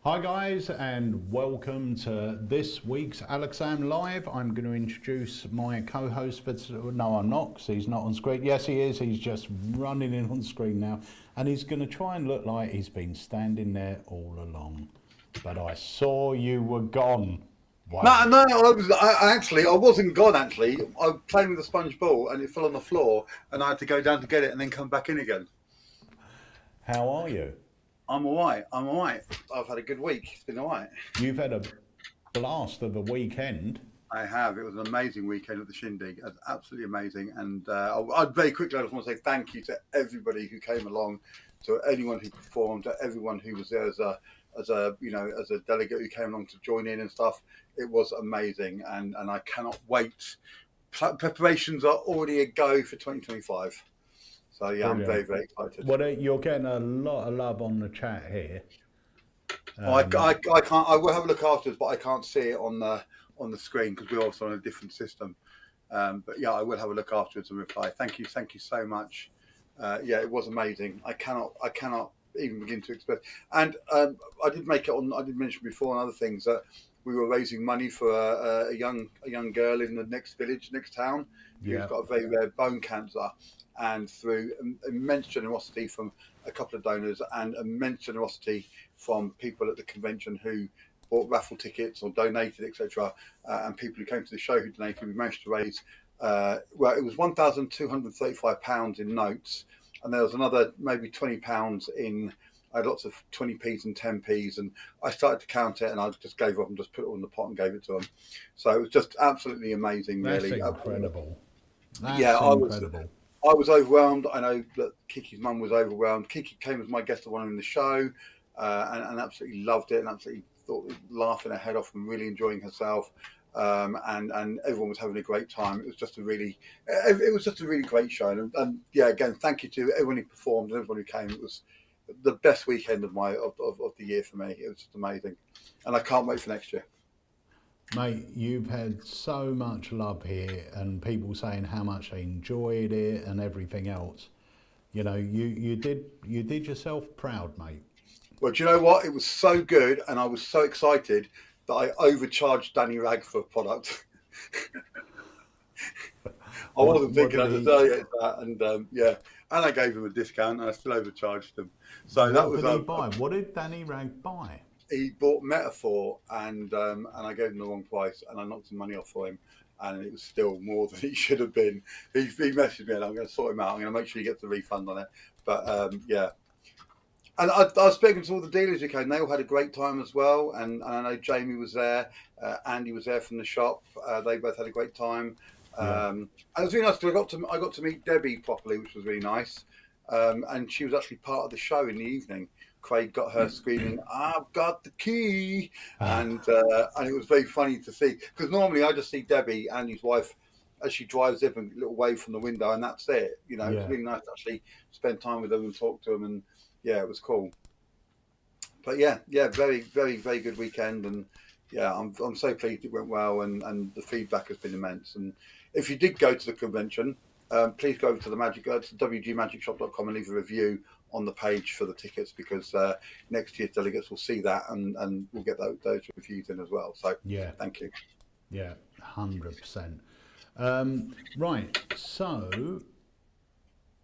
Hi guys, and welcome to this week's Alakazam Live. I'm going to introduce my co-host no, I'm not, because he's not on screen. Yes, he is. He's just running in on screen now, and he's going to try and look like he's been standing there all along. But I saw you were gone. Wow. No, I wasn't gone. Actually, I was playing with a sponge ball and it fell on the floor, and I had to go down to get it and then come back in again. How are you? I'm all right. I've had a good week. It's been all right. You've had a blast of a weekend. I have. It was an amazing weekend at the Shindig. It was absolutely amazing. And I'd very quickly, I just want to say thank you to everybody who came along, to anyone who performed, to everyone who was there as a delegate who came along to join in and stuff. It was amazing, and I cannot wait. Preparations are already a go for 2025. So yeah, brilliant. I'm very, very excited. Well, you're getting a lot of love on the chat here. I can't. I will have a look afterwards, but I can't see it on the screen because we're also on a different system. But yeah, I will have a look afterwards and reply. Thank you so much. Yeah, it was amazing. I cannot even begin to express. And I did mention before on other things that we were raising money for a young girl in the next town who's got a very rare bone cancer. And through immense generosity from a couple of donors and immense generosity from people at the convention who bought raffle tickets or donated, etc., and people who came to the show who donated, we managed to raise, it was £1,235 in notes, and there was another maybe £20 in. I had lots of 20p's and 10p's, and I started to count it, and I just gave up and just put it all in the pot and gave it to them. So it was just absolutely amazing. That's really incredible. That's incredible. I was overwhelmed. I know that Kiki's mum was overwhelmed. Kiki came as my guest of honor in the show, and absolutely loved it, and absolutely laughing her head off and really enjoying herself. And everyone was having a great time. It was just a really great show. And yeah, again, thank you to everyone who performed and everyone who came. It was the best weekend of the year for me. It was just amazing, and I can't wait for next year. Mate, you've had so much love here, and people saying how much they enjoyed it and everything else. You know, you did yourself proud, mate. Well, do you know what? It was so good, and I was so excited that I overcharged Danny Ragg for a product. I wasn't thinking I'd retaliate that, and yeah, and I gave him a discount, and I still overcharged him. So what that was. What did he buy? What did Danny Ragg buy? He bought Metaphor, and I gave him the wrong price, and I knocked some money off for him, and it was still more than it should have been. He messaged me, and I'm going to sort him out. I'm going to make sure he gets the refund on it. But yeah, and I was speaking to all the dealers who came. They all had a great time as well, and I know Jamie was there, Andy was there from the shop. They both had a great time. And it was really nice because I got to meet Debbie properly, which was really nice. And she was actually part of the show in the evening. Craig got her screaming, "I've got the key," and it was very funny to see, because normally I just see Debbie, Andy's wife, as she drives up a little wave from the window, and that's it. You know, It's really nice to actually spend time with them and talk to them, and yeah, it was cool. But yeah, very, very, very good weekend, and yeah, I'm so pleased it went well, and the feedback has been immense. And if you did go to the convention, please go over to wgmagicshop.com and leave a review on the page for the tickets, because next year's delegates will see that, and we'll get those reviews in as well. So yeah, thank you. Yeah, 100%. Right, so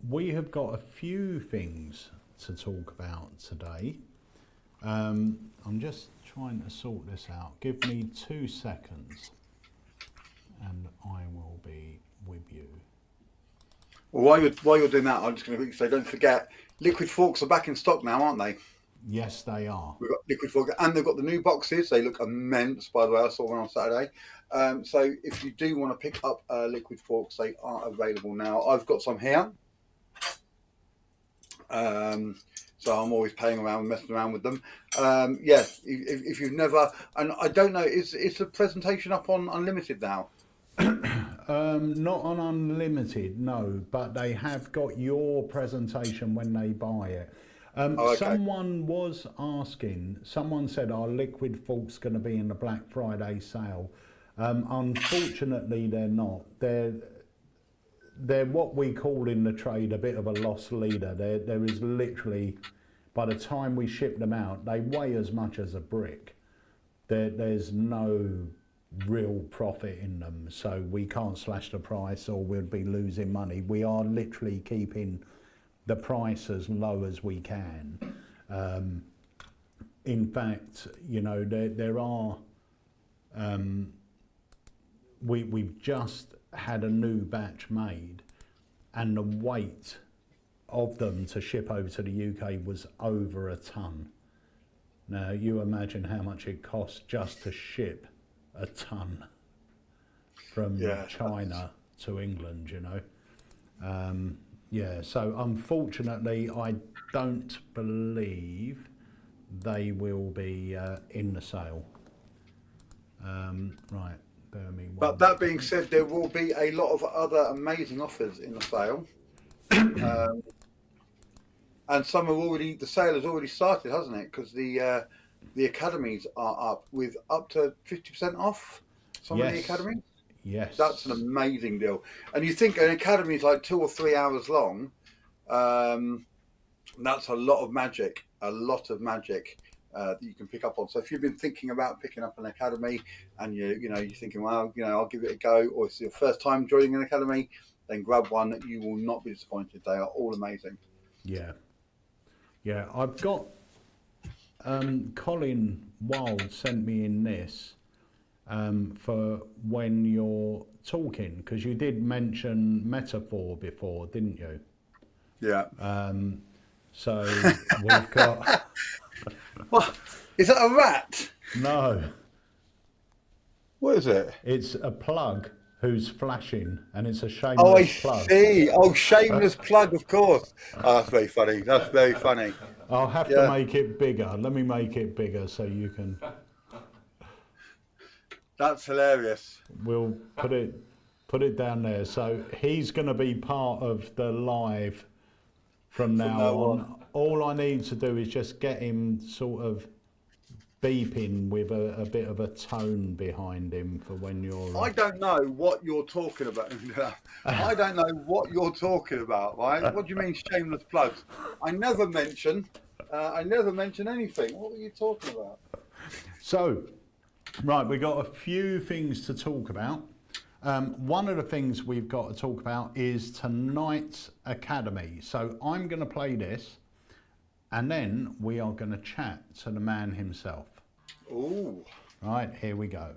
we have got a few things to talk about today. I'm just trying to sort this out. Give me 2 seconds, and I will be with you. Well, while you're doing that, I'm just going to say, don't forget, liquid forks are back in stock now, aren't they? Yes, they are. We've got liquid forks, and they've got the new boxes. They look immense, by the way. I saw one on Saturday. So if you do want to pick up liquid forks, they are available now. I've got some here. So I'm always playing around, messing around with them. Yeah, if you've never, and I don't know, is the presentation up on Unlimited now? Not on Unlimited, no, but they have got your presentation when they buy it. Okay. Someone was asking, someone said, are liquid forks going to be in the Black Friday sale? Unfortunately, they're not. They're what we call in the trade a bit of a loss leader. There is literally, by the time we ship them out, they weigh as much as a brick. There's no real profit in them, so we can't slash the price or we'll be losing money. We are literally keeping the price as low as we can. In fact, you know, there are, we've just had a new batch made, and the weight of them to ship over to the UK was over a ton. Now, you imagine how much it costs just to ship a ton from China to England, you know. Yeah, so unfortunately, I don't believe they will be in the sale. Right, bear me one. But that being said, there will be a lot of other amazing offers in the sale. And some have already, the sale has already started, hasn't it? Because the academies are up with up to 50% off some of the academies. Yes. That's an amazing deal. And you think an academy is like 2 or 3 hours long. That's a lot of magic that you can pick up on. So if you've been thinking about picking up an academy and you're thinking, well, you know, I'll give it a go, or it's your first time joining an academy, then grab one. You will not be disappointed. They are all amazing. Yeah. Yeah, I've got Colin Wild sent me in this for when you're talking, because you did mention metaphor before, didn't you? Yeah. So we've got... What? Is that a rat? No. What is it? It's a plug who's flashing, and it's a shameless plug. Oh, I see. Oh, shameless plug, of course. Oh, that's very funny. That's very funny. I'll have to make it bigger. Let me make it bigger so you can... That's hilarious. We'll put it down there. So he's going to be part of the live from now on. All I need to do is just get him sort of beeping with a bit of a tone behind him for when you're... I don't know what you're talking about. I don't know what you're talking about, right? What do you mean shameless plugs? I never mention anything. What were you talking about? So, right, we've got a few things to talk about. One of the things we've got to talk about is tonight's Academy. So I'm going to play this, and then we are going to chat to the man himself. Ooh. Right, here we go.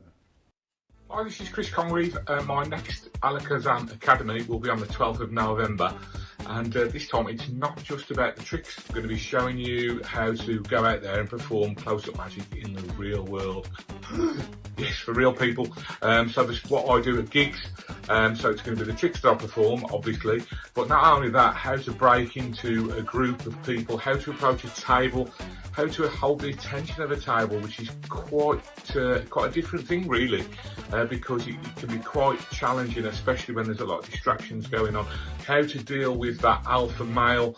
Hi, this is Chris Congreve. My next Alakazam Academy will be on the 12th of November. And this time it's not just about the tricks. I'm going to be showing you how to go out there and perform close-up magic in the real world. Yes, for real people. So this is what I do at gigs. So it's going to be the tricks that I perform, obviously. But not only that, how to break into a group of people, how to approach a table, how to hold the attention of a table, which is quite a different thing, really, because it can be quite challenging, especially when there's a lot of distractions going on. How to deal with that alpha male,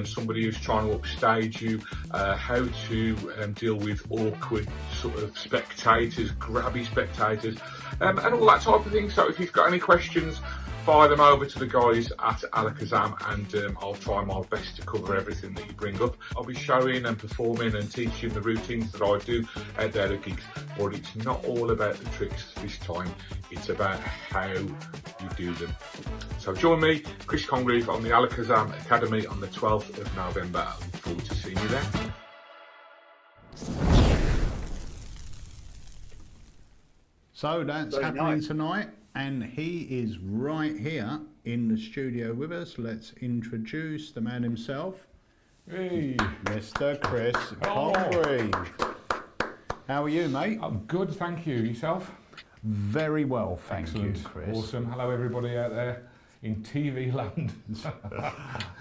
somebody who's trying to upstage you, how to deal with awkward sort of spectators, grabby spectators, and all that type of thing. So if you've got any questions, fire them over to the guys at Alakazam, and I'll try my best to cover everything that you bring up. I'll be showing and performing and teaching the routines that I do out there at gigs, but it's not all about the tricks this time, it's about how you do them. So join me, Chris Congreve, on the Alakazam Academy on the 12th of November. I look forward to seeing you there. So that's Very happening nice. tonight, and he is right here in the studio with us. Let's introduce the man himself. Hey, Mr. Chris Congreve. How are you, mate? I'm good, thank you. Yourself? Very well, thank Excellent. you, Chris. Awesome. Hello, everybody out there in TV land.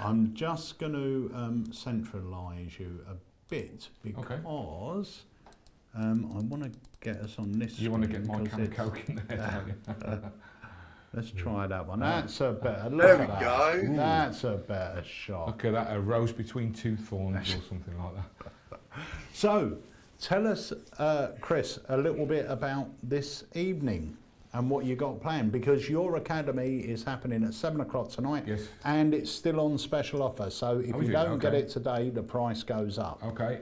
I'm just going to centralise you a bit because I want to get us on this. You want to get my because can of Coke in there, don't you? Let's try that one. That's a better. There Look we at go. that. That's a better shot. Look at that, a rose between two thorns or something like that. So, tell us, Chris, a little bit about this evening. and what you got planned, because your academy is happening at 7 o'clock tonight. Yes. And it's still on special offer. So if Oh, you is it? don't get Okay. it today, the price goes up. Okay.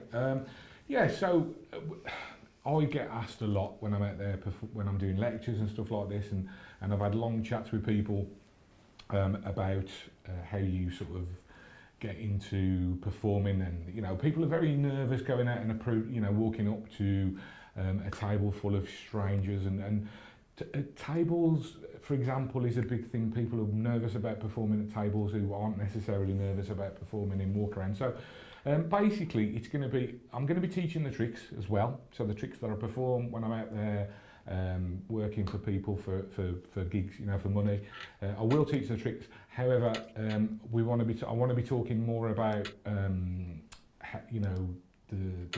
Yeah. So I get asked a lot when I'm out there, when I'm doing lectures and stuff like this, and I've had long chats with people about how you sort of get into performing, and people are very nervous going out and walking up to a table full of strangers, and tables, for example, is a big thing. People are nervous about performing at tables who aren't necessarily nervous about performing in walk around. So basically I'm going to be teaching the tricks as well. So the tricks that I perform when I'm out there working for people for gigs, for money. I will teach the tricks. However, I want to be talking more about the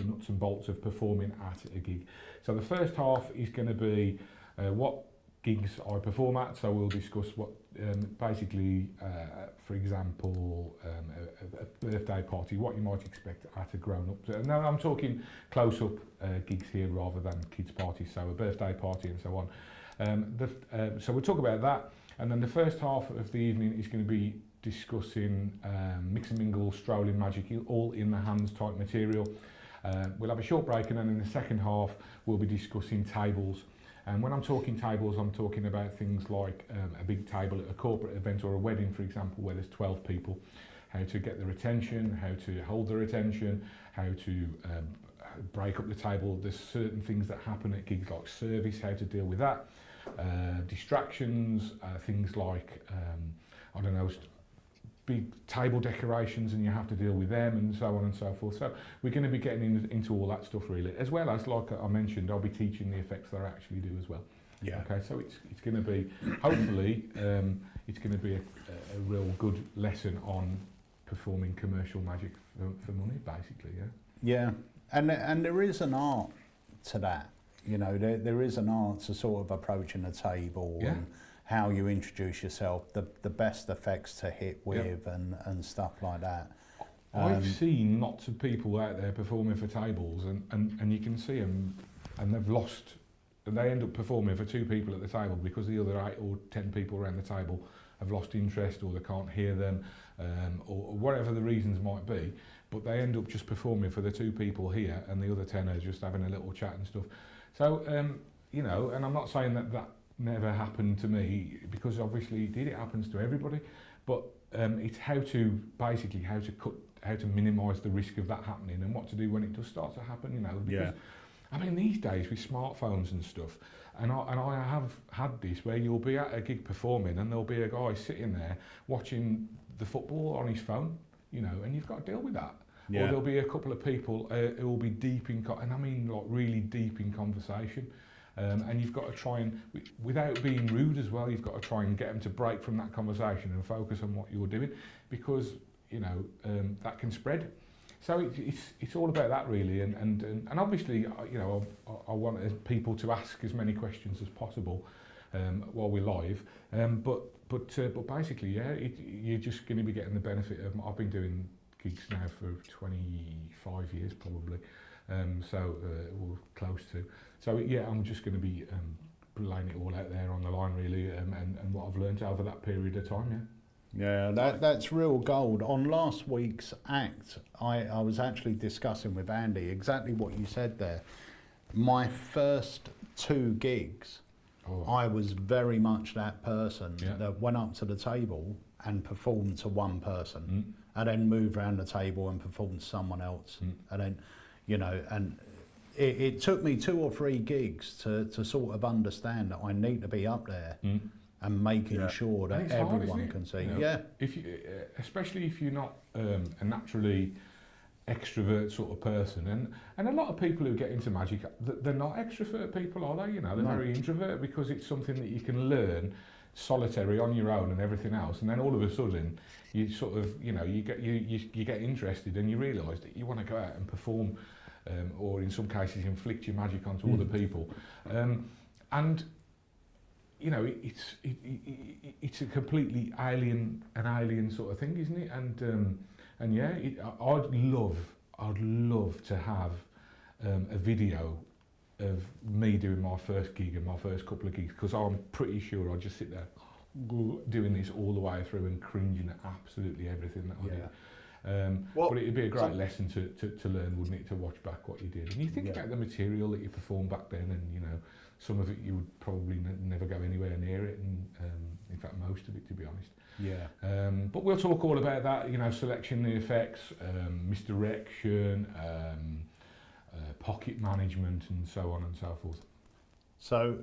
nuts and bolts of performing at a gig. So the first half is going to be what gigs I perform at. So we'll discuss what for example, a birthday party, what you might expect at a grown-up. Now I'm talking close-up gigs here rather than kids' parties, so a birthday party and so on. So we'll talk about that, and then the first half of the evening is going to be discussing mix and mingle, strolling magic, all in the hands type material. We'll have a short break, and then in the second half we'll be discussing tables. And when I'm talking tables, I'm talking about things like a big table at a corporate event or a wedding, for example, where there's 12 people, how to get their attention, how to hold their attention, how to break up the table. There's certain things that happen at gigs like service, how to deal with that, distractions, things like, big table decorations, and you have to deal with them, and so on and so forth. So we're going to be getting into all that stuff really, as well as, like I mentioned, I'll be teaching the effects that I actually do as well. Yeah. Okay, so it's going to be, hopefully, it's going to be a real good lesson on performing commercial magic for money, basically. Yeah, and there is an art to that. There is an art to sort of approaching a table. Yeah. And how you introduce yourself, the best effects to hit with, and stuff like that. I've seen lots of people out there performing for tables, and you can see them, and they've lost, and they end up performing for 2 people at the table because the other 8 or 10 people around the table have lost interest, or they can't hear them, or whatever the reasons might be, but they end up just performing for the 2 people here, and the other 10 are just having a little chat and stuff. So, and I'm not saying that never happened to me, because obviously it happens to everybody, but it's how to minimise the risk of that happening, and what to do when it does start to happen, because I mean, these days with smartphones and stuff, and I have had this where you'll be at a gig performing and there'll be a guy sitting there watching the football on his phone, and you've got to deal with that. Or there'll be a couple of people who will be deep in, and I mean like really deep in conversation. And you've got to try and, without being rude as well, you've got to try and get them to break from that conversation and focus on what you're doing, because that can spread. So it's all about that really, and obviously I want people to ask as many questions as possible while we're live. But basically, you're just going to be getting the benefit of. I've been doing gigs now for 25 years probably. We're close to. So I'm just going to be laying it all out there on the line really, and what I've learned over that period of time. Yeah, that's real gold. On last week's act, I was actually discussing with Andy exactly what you said there. My first 2 gigs, I was very much that person that went up to the table and performed to one person, and then moved around the table and performed to someone else, and then, and it took me 2 or 3 gigs to sort of understand that I need to be up there and making sure that everyone can see. If you, especially if you're not a naturally extrovert sort of person, and a lot of people who get into magic, they're not extrovert people, are they? They're very introvert, because it's something that you can learn solitary on your own and everything else, and then all of a sudden you sort of you get interested, and you realise that you want to go out and perform, or in some cases inflict your magic onto other people, and it's a completely alien sort of thing, isn't it? And I'd love to have a video of me doing my first gig and my first couple of gigs, because I'm pretty sure I just sit there doing this all the way through and cringing at absolutely everything that I did. But it'd be a great lesson to learn, wouldn't it, to watch back what you did. And you think about the material that you performed back then, and you know, some of it you would probably never go anywhere near it, and in fact most of it, to be honest. But we'll talk all about that, you know, selection, the effects, misdirection, pocket management, and so on and so forth. So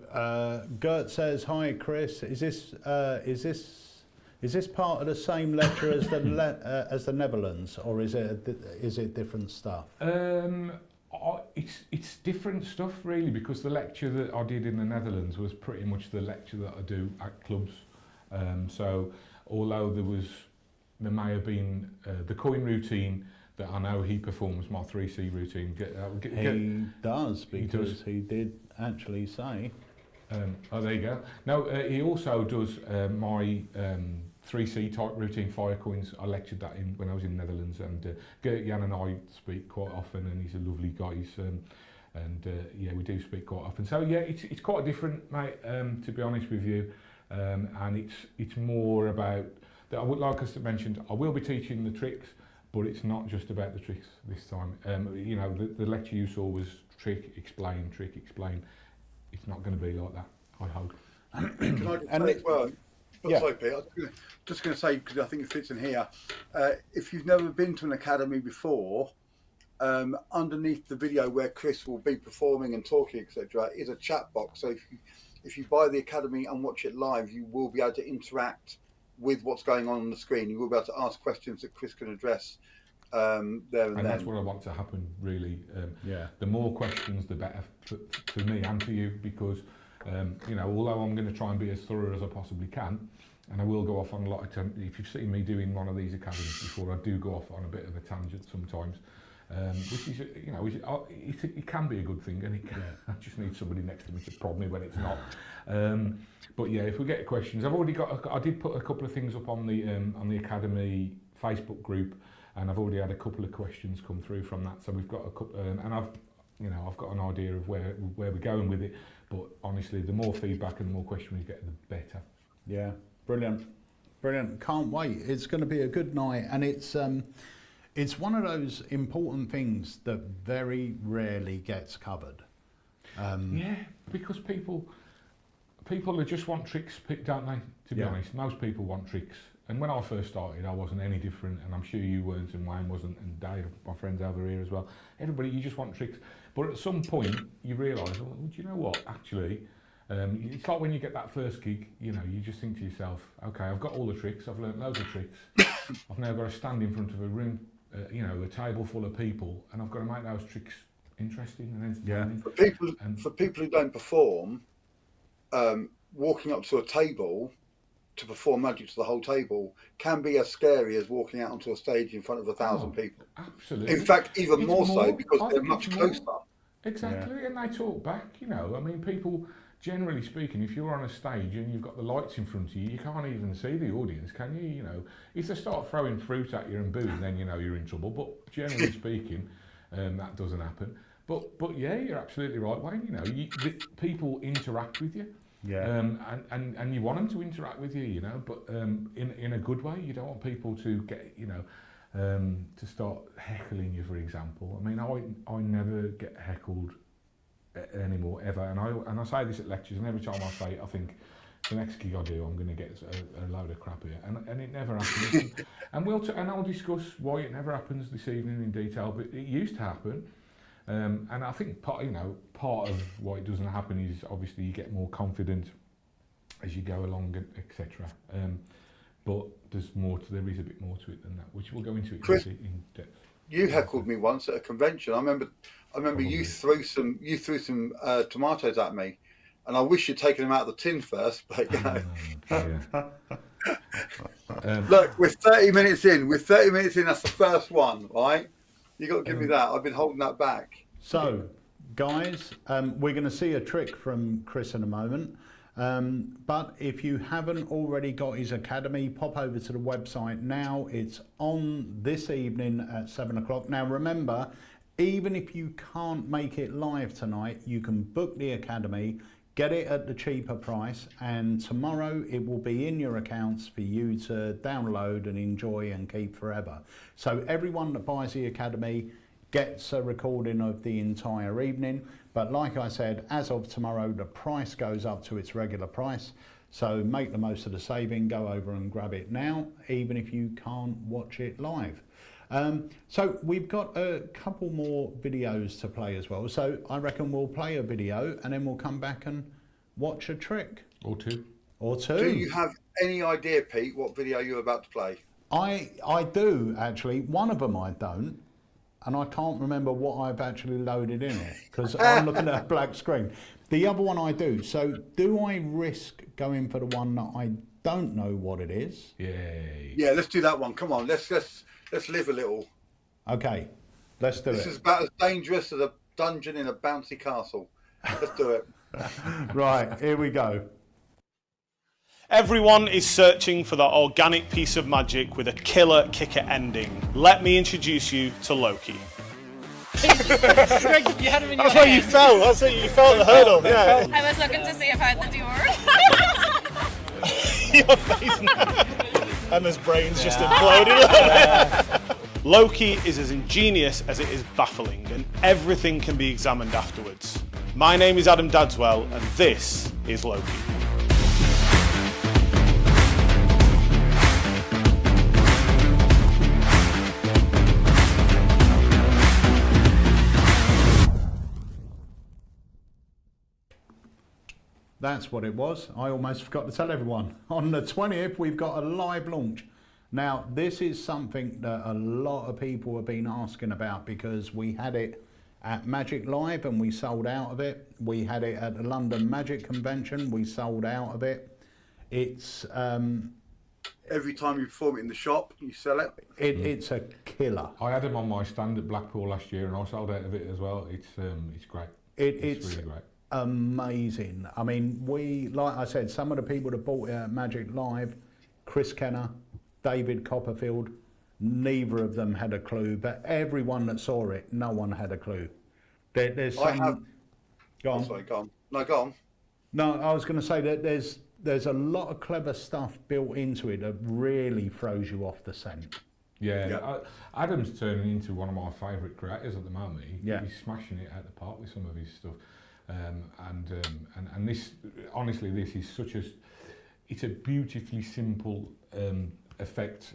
Gert says, "Hi Chris, is this part of the same lecture as the Netherlands, or is it different stuff?" It's different stuff really, because the lecture that I did in the Netherlands was pretty much the lecture that I do at clubs. So although there may have been the coin routine that I know he performs, my 3C routine. He does, because he did actually say. Oh, there you go. No, he also does my 3C type routine, fire coins. I lectured that in when I was in the Netherlands, and Gert-Jan and I speak quite often, and he's a lovely guy. Yeah, we do speak quite often. So yeah, it's quite different, mate. To be honest with you, and it's more about that. I would like us to mention. I will be teaching the tricks, but it's not just about the tricks this time. You know, the lecture you saw was trick, explain, trick, explain. It's not going to be like that, I hope. Can I just say as well? Sorry, Pete. I was just going to say, because I think it fits in here. If you've never been to an academy before, underneath the video where Chris will be performing and talking, etc., is a chat box. So if you buy the academy and watch it live, you will be able to interact with what's going on the screen. You will be able to ask questions that Chris can address there and then. That's what I want to happen, really. The more questions, the better for me and for you, because you know, although I'm going to try and be as thorough as I possibly can, and I will go off on a lot of if you've seen me doing one of these academies before, I do go off on a bit of a tangent sometimes, which is, you know, it can be a good thing, and I just need somebody next to me to prod me when it's not. But yeah, if we get questions, I did put a couple of things up on the Academy Facebook group, and I've already had a couple of questions come through from that. So we've got a couple, and I've got an idea of where we're going with it. But honestly, the more feedback and the more questions we get, the better. Yeah, brilliant. Can't wait. It's going to be a good night, and it's one of those important things that very rarely gets covered. Yeah, because people just want tricks, don't they? To be honest, most people want tricks. And when I first started, I wasn't any different, and I'm sure you weren't, and Wayne wasn't, and Dave, my friends over here as well. Everybody, you just want tricks. But at some point, you realise, well, do you know what? Actually, it's like when you get that first gig, you know, you just think to yourself, okay, I've got all the tricks, I've learnt loads of tricks. I've now got to stand in front of a room, you know, a table full of people, and I've got to make those tricks interesting and entertaining. For people who don't perform, walking up to a table to perform magic to the whole table can be as scary as walking out onto a stage in front of 1,000 people. Absolutely. In fact, even more so, because they're much closer. Exactly, and they talk back, you know. I mean, people, generally speaking, if you're on a stage and you've got the lights in front of you, you can't even see the audience, can you? You know, if they start throwing fruit at you and booing, then you know you're in trouble. But generally speaking, that doesn't happen. But yeah, you're absolutely right, Wayne. You know, people interact with you. Yeah. And you want them to interact with you, you know, but in a good way. You don't want people to get, you know, to start heckling you, for example. I mean, I never get heckled anymore, ever. And I say this at lectures, and every time I say it, I think the next gig I do, I'm going to get a load of crap here, and it never happens. and I'll discuss why it never happens this evening in detail. But it used to happen. And I think part of why it doesn't happen is obviously you get more confident as you go along, etc. But there is a bit more to it than that, which we'll go into it Chris, in depth. You heckled me once at a convention. I remember Probably. you threw some tomatoes at me, and I wish you'd taken them out of the tin first. But you know. Look, we're 30 minutes in. That's the first one, right? You got to give me that. I've been holding that back. So, guys, we're going to see a trick from Chris in a moment. But if you haven't already got his academy, pop over to the website now. It's on this evening at 7 o'clock. Now, remember, even if you can't make it live tonight, you can book the Academy, get it at the cheaper price, and tomorrow it will be in your accounts for you to download and enjoy and keep forever. So everyone that buys the Academy gets a recording of the entire evening. But like I said, as of tomorrow, the price goes up to its regular price. So make the most of the saving, go over and grab it now, even if you can't watch it live. So we've got a couple more videos to play as well. So I reckon we'll play a video and then we'll come back and watch a trick. Or two. Or two. Do you have any idea, Pete, what video you're about to play? I do, actually. One of them I don't. And I can't remember what I've actually loaded in it because I'm looking at a black screen. The other one I do. So do I risk going for the one that I don't know what it is? Yay. Yeah, let's do that one. Come on, let's live a little. Okay, let's do it. This is about as dangerous as a dungeon in a bouncy castle. Let's do it. Right, here we go. Everyone is searching for that organic piece of magic with a killer kicker ending. Let me introduce you to Loki. You had him in That's your where you hand. fell. That's where you fell at the hurdle. Yeah. I was looking to see if I had the door. Your face. And his brain's just imploded. Loki is as ingenious as it is baffling, and everything can be examined afterwards. My name is Adam Dadswell, and this is Loki. That's what it was. I almost forgot to tell everyone. On the 20th, we've got a live launch. Now, this is something that a lot of people have been asking about because we had it at Magic Live and we sold out of it. We had it at the London Magic Convention. We sold out of it. It's... Every time you perform it in the shop, you sell it. It's a killer. I had him on my stand at Blackpool last year and I sold out of it as well. It's great. It's really great. Amazing. I mean, like I said, some of the people that bought it at Magic Live, Chris Kenner, David Copperfield, neither of them had a clue, but everyone that saw it, no one had a clue. There's some... Go on. Sorry, go on. No, go on. No, I was going to say that there's a lot of clever stuff built into it that really throws you off the scent. Yeah. Adam's turning into one of my favourite creators at the moment. Yeah. He's smashing it out the park with some of his stuff. And this, honestly, this is such a, it's a beautifully simple effect,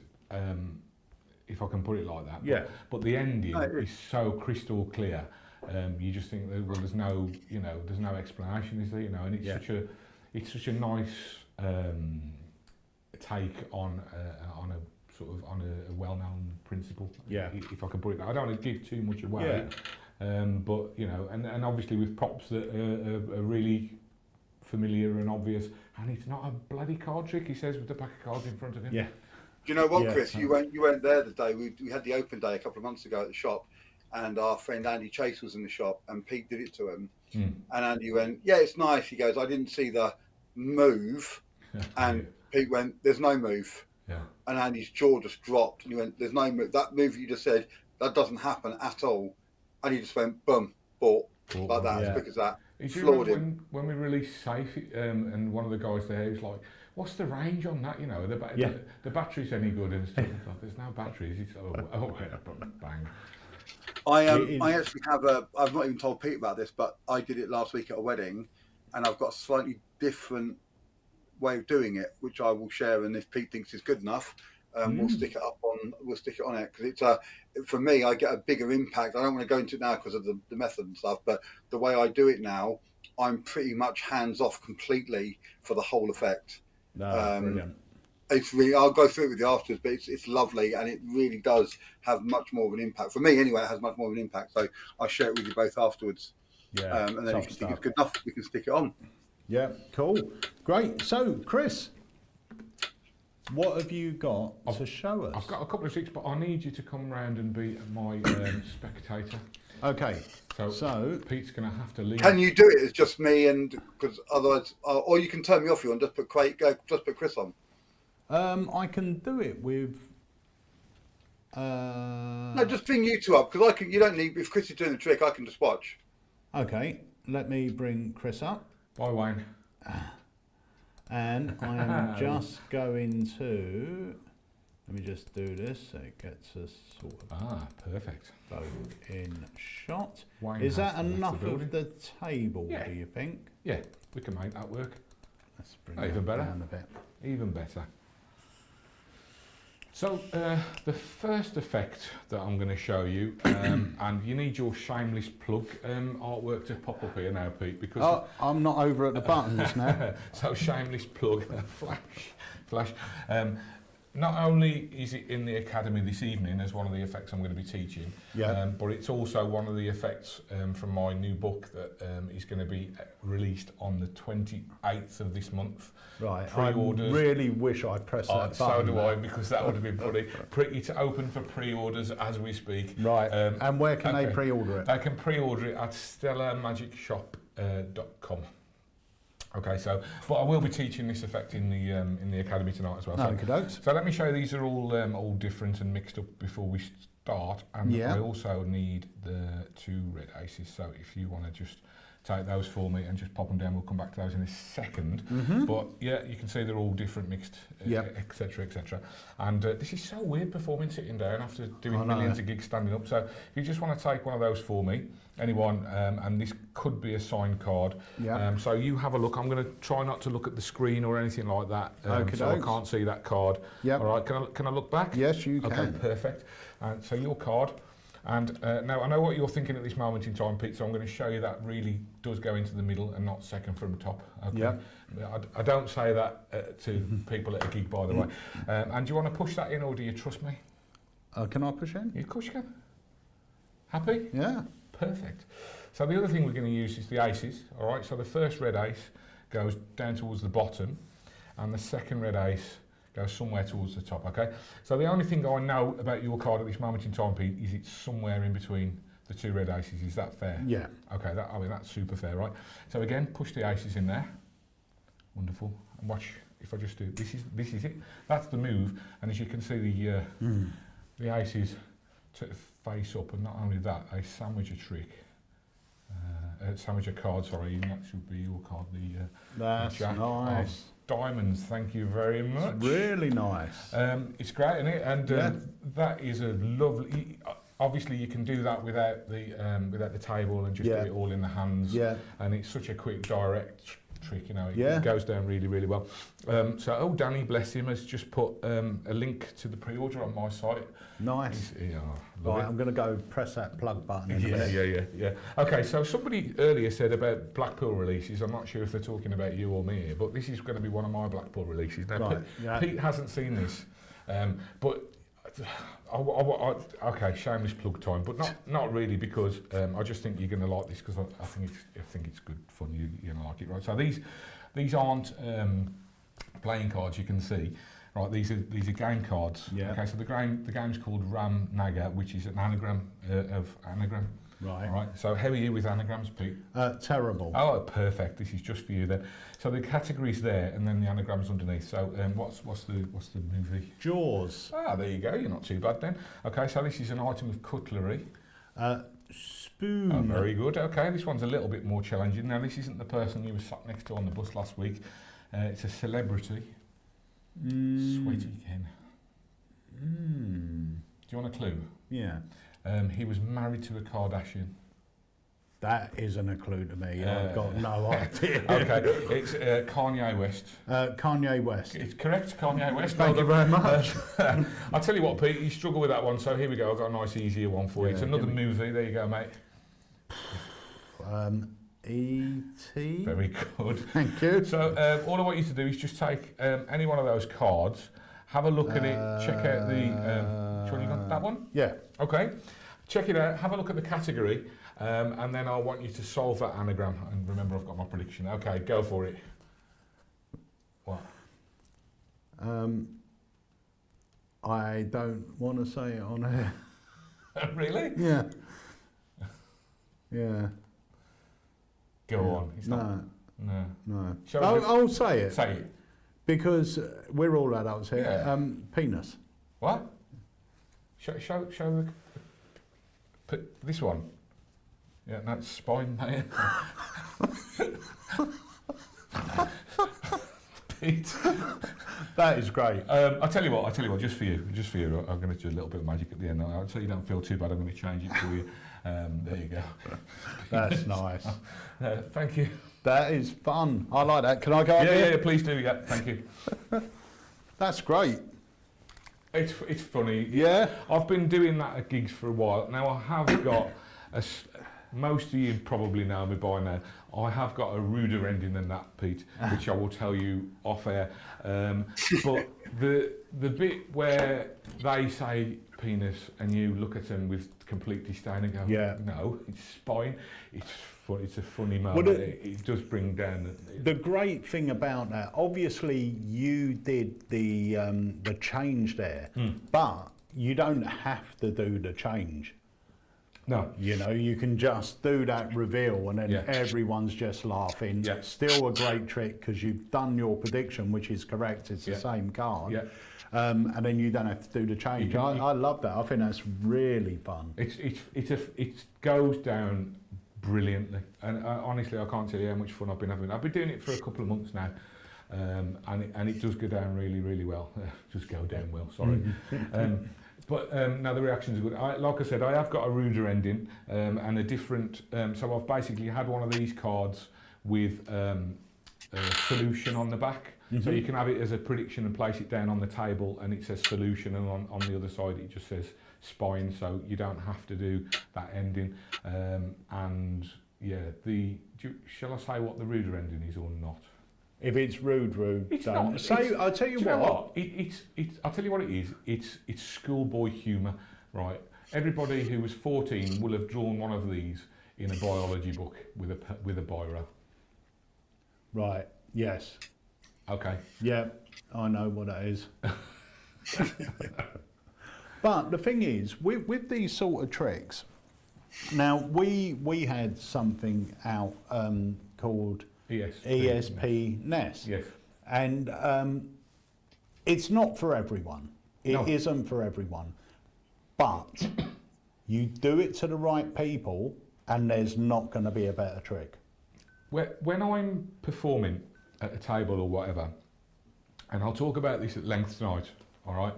if I can put it like that. Yeah. But the ending is so crystal clear. You just think that, well, there's no explanation, is there? And it's such a nice take on a well-known principle. Yeah. If I can put it, I don't want to give too much away. Yeah. But and obviously with props that are really familiar and obvious, and it's not a bloody card trick. He says with the pack of cards in front of him. Yeah. Do you know what, Yeah. Chris? You weren't there the day we had the open day a couple of months ago at the shop, and our friend Andy Chase was in the shop, and Pete did it to him, and Andy went, "Yeah, it's nice." He goes, "I didn't see the move," and Pete went, "There's no move," and Andy's jaw just dropped, and he went, "There's no move. That move you just said, that doesn't happen at all." And he just went, boom, bought, like that, as quick as that. Floored him. When we released Safe, and one of the guys there was like, "What's the range on that? The battery's any good?" And stuff. Like, there's no batteries. It's bang. I actually have I've not even told Pete about this, but I did it last week at a wedding, and I've got a slightly different way of doing it, which I will share. And if Pete thinks it's good enough, we'll stick it on it, because it's for me, I get a bigger impact. I don't want to go into it now because of the method and stuff, but the way I do it now, I'm pretty much hands off completely for the whole effect. Brilliant. It's really, I'll go through it with you afterwards, but it's lovely, and it really does have much more of an impact. For me anyway, it has much more of an impact, so I'll share it with you both afterwards. Yeah. And then if you think it's good enough, we can stick it on. Yeah, cool. Great. So, Chris, what have you got to show us? I've got a couple of tricks, but I need you to come round and be my spectator. Okay. So Pete's going to have to leave. Can you do it as just me, and because otherwise, or you can turn me off if you want, just put Chris on. I can do it with No, just bring you two up because I can. You don't need. If Chris is doing the trick, I can just watch. Okay, let me bring Chris up. Bye, Wayne. And I am just going to, let me just do this so it gets us sort of Perfect. both in shot. Wayne Is has that the rest enough of the of the table, Yeah. do you think? Yeah, we can make that work. Let's bring Even that better. down a bit. Even better. So the first effect that I'm going to show you, and you need your shameless plug artwork to pop up here now, Pete, because Oh, I'm not over at the buttons now. so shameless plug, flash. Not only is it in the academy this evening as one of the effects I'm going to be teaching, Yeah. but it's also one of the effects from my new book that is going to be released on the 28th of this month. Right, Pre-orders. I really wish I pressed that button. So do I, because that would have been pretty. It's open for pre-orders as we speak. Right, and where can they okay. pre-order it? They can pre-order it at stellamagicshop.com. Okay, so but I will be teaching this effect in the academy tonight as well. So, Okey-dokes. so let me show you. These are all different and mixed up before we start, and Yeah. I also need the 2 red aces. So if you want to just take those for me and just pop them down, we'll come back to those in a second. But yeah, you can see they're all different, mixed, Yep. etc., etc. And this is so weird performing sitting down after doing I know. millions of gigs standing up. So if you just want to take one of those for me, anyone, and this could be a signed card. Yeah. So you have a look. I'm going to try not to look at the screen or anything like that, so I Okey-dokes. can't see that card. Yep. All right. Can I look back? Yes, you Okay, can. perfect. And so your card. And now I know what you're thinking at this moment in time, Pete, so I'm going to show you that really does go into the middle and not second from the top. Okay. Yeah. I don't say that to people at a gig, by the way. And do you want to push that in, or do you trust me? Can I push in? You push can. Happy? Yeah. Perfect. So the other thing we're going to use is the aces. All right. So the first red ace goes down towards the bottom, and the second red ace goes somewhere towards the top, okay? So the only thing I know about your card at this moment in time, Pete, is it's somewhere in between the 2 red aces. Is that fair? Yeah. Okay, I mean, that's super fair, right? So again, push the aces in there. Wonderful. And watch, if I just do, this is it. That's the move. And as you can see, the aces face up, and not only that, they sandwich a trick. Sandwich a card, sorry, and that should be your card, That's Jack nice. of Diamonds, thank you very much. It's really nice. It's great, isn't it? And Yeah. that is a lovely. Obviously, you can do that without the table and just Yeah. do it all in the hands. Yeah. And it's such a quick, direct trick. You know, Yeah. it goes down really, really well. Danny, bless him, has just put a link to the pre-order on my site. Nice. Yeah, Right, love it. I'm going to go press that plug button in a minute. Yeah. Okay, so somebody earlier said about Blackpool releases. I'm not sure if they're talking about you or me here, but this is going to be one of my Blackpool releases. Now, Right, yeah. Pete hasn't seen this, but okay, shameless plug time, but not really, because I just think you're going to like this, because I think it's good fun. You're going to like it, right? So these aren't playing cards, you can see. Right, these are game cards. Yeah. Okay, so the game's called Ram Naga, which is an anagram of anagram. Right. All right. So how are you with anagrams, Pete? Terrible. Oh, perfect. This is just for you then. So the category's there, and then the anagrams underneath. So what's the movie? Jaws. Ah, there you go. You're not too bad then. Okay, so this is an item of cutlery. Spoon. Oh, very good. Okay, this one's a little bit more challenging. Now, this isn't the person you were sat next to on the bus last week. It's a celebrity. Sweetie Ken. Do you want a clue? Yeah. He was married to a Kardashian. That isn't a clue to me. I've got no idea. Okay, it's Kanye West. Kanye West. It's correct, Kanye West. Thank you very much. I'll tell you what, Pete, you struggle with that one, so here we go. I've got a nice, easier one for you. Yeah, It's another give me- movie. There you go, mate. E.T. Very good. Thank you. So all I want you to do is just take any one of those cards, have a look at it, check out the... which one you got? That one? Yeah. Okay. Check it out, have a look at the category, and then I want you to solve that anagram. And remember, I've got my prediction. Okay, go for it. What? I don't want to say it on air. Really? Yeah. Yeah. Go on. It's not. No. No. No. Shall we do- I'll say it. Say it. Because we're all adults here. Yeah. Penis. What? Show the. Put this one. Yeah, that's spine, mate. Pete. That is great. I tell you what, just for you, I'm going to do a little bit of magic at the end. So you don't feel too bad, I'm going to change it for you. There you go. That's nice. Thank you. That is fun. I like that. Can I go up Yeah, here? yeah, please do. Yeah, thank you. That's great. It's funny. Yeah. I've been doing that at gigs for a while. Now I have got most of you probably know me by now. I have got a ruder ending than that, Pete, which I will tell you off air. But the bit where they say penis and you look at them with complete disdain and go, yeah, no, it's spine. It's fun. It's a funny Well, moment. It does bring down the great thing about that. Obviously, you did the change there, but you don't have to do the change. No. You know, you can just do that reveal and then everyone's just laughing. Yeah. Still a great trick because you've done your prediction, which is correct. It's the same card. Yeah. And then you don't have to do the change. I love that. I think that's really fun. It goes down brilliantly. And honestly, I can't tell you how much fun I've been having. I've been doing it for a couple of months now. And it does go down really, really well. Just go down well, sorry. But now the reactions are good. Like I said, I have got a ruder ending and a different... so I've basically had one of these cards with a solution on the back. So you can have it as a prediction and place it down on the table and it says solution, and on the other side it just says spine, so you don't have to do that ending. And yeah, shall I say what the ruder ending is or not? If it's rude, it's don't. not. Say, I'll tell you what. You know what? I'll tell you what it is. It's schoolboy humour, right? Everybody who was 14 will have drawn one of these in a biology book with a biro. Right. Yes. Okay. Yeah, I know what that is. But the thing is, with these sort of tricks, now we had something out called ESP NES. Yes. And it's not for everyone. It isn't for everyone. But you do it to the right people and there's not going to be a better trick. When I'm performing at a table or whatever, and I'll talk about this at length tonight, all right?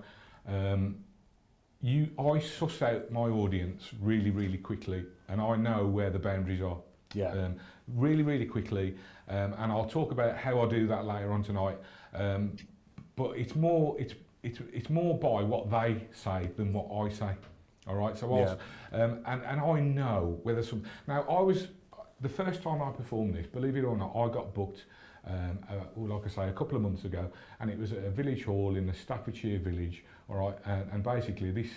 I suss out my audience really, really quickly, and I know where the boundaries are. Yeah. Really, really quickly, and I'll talk about how I do that later on tonight. But it's more by what they say than what I say. All right. So and I know whether now the first time I performed this, believe it or not, I got booked. Like I say, a couple of months ago, and it was at a village hall in the Staffordshire village. All right, and basically this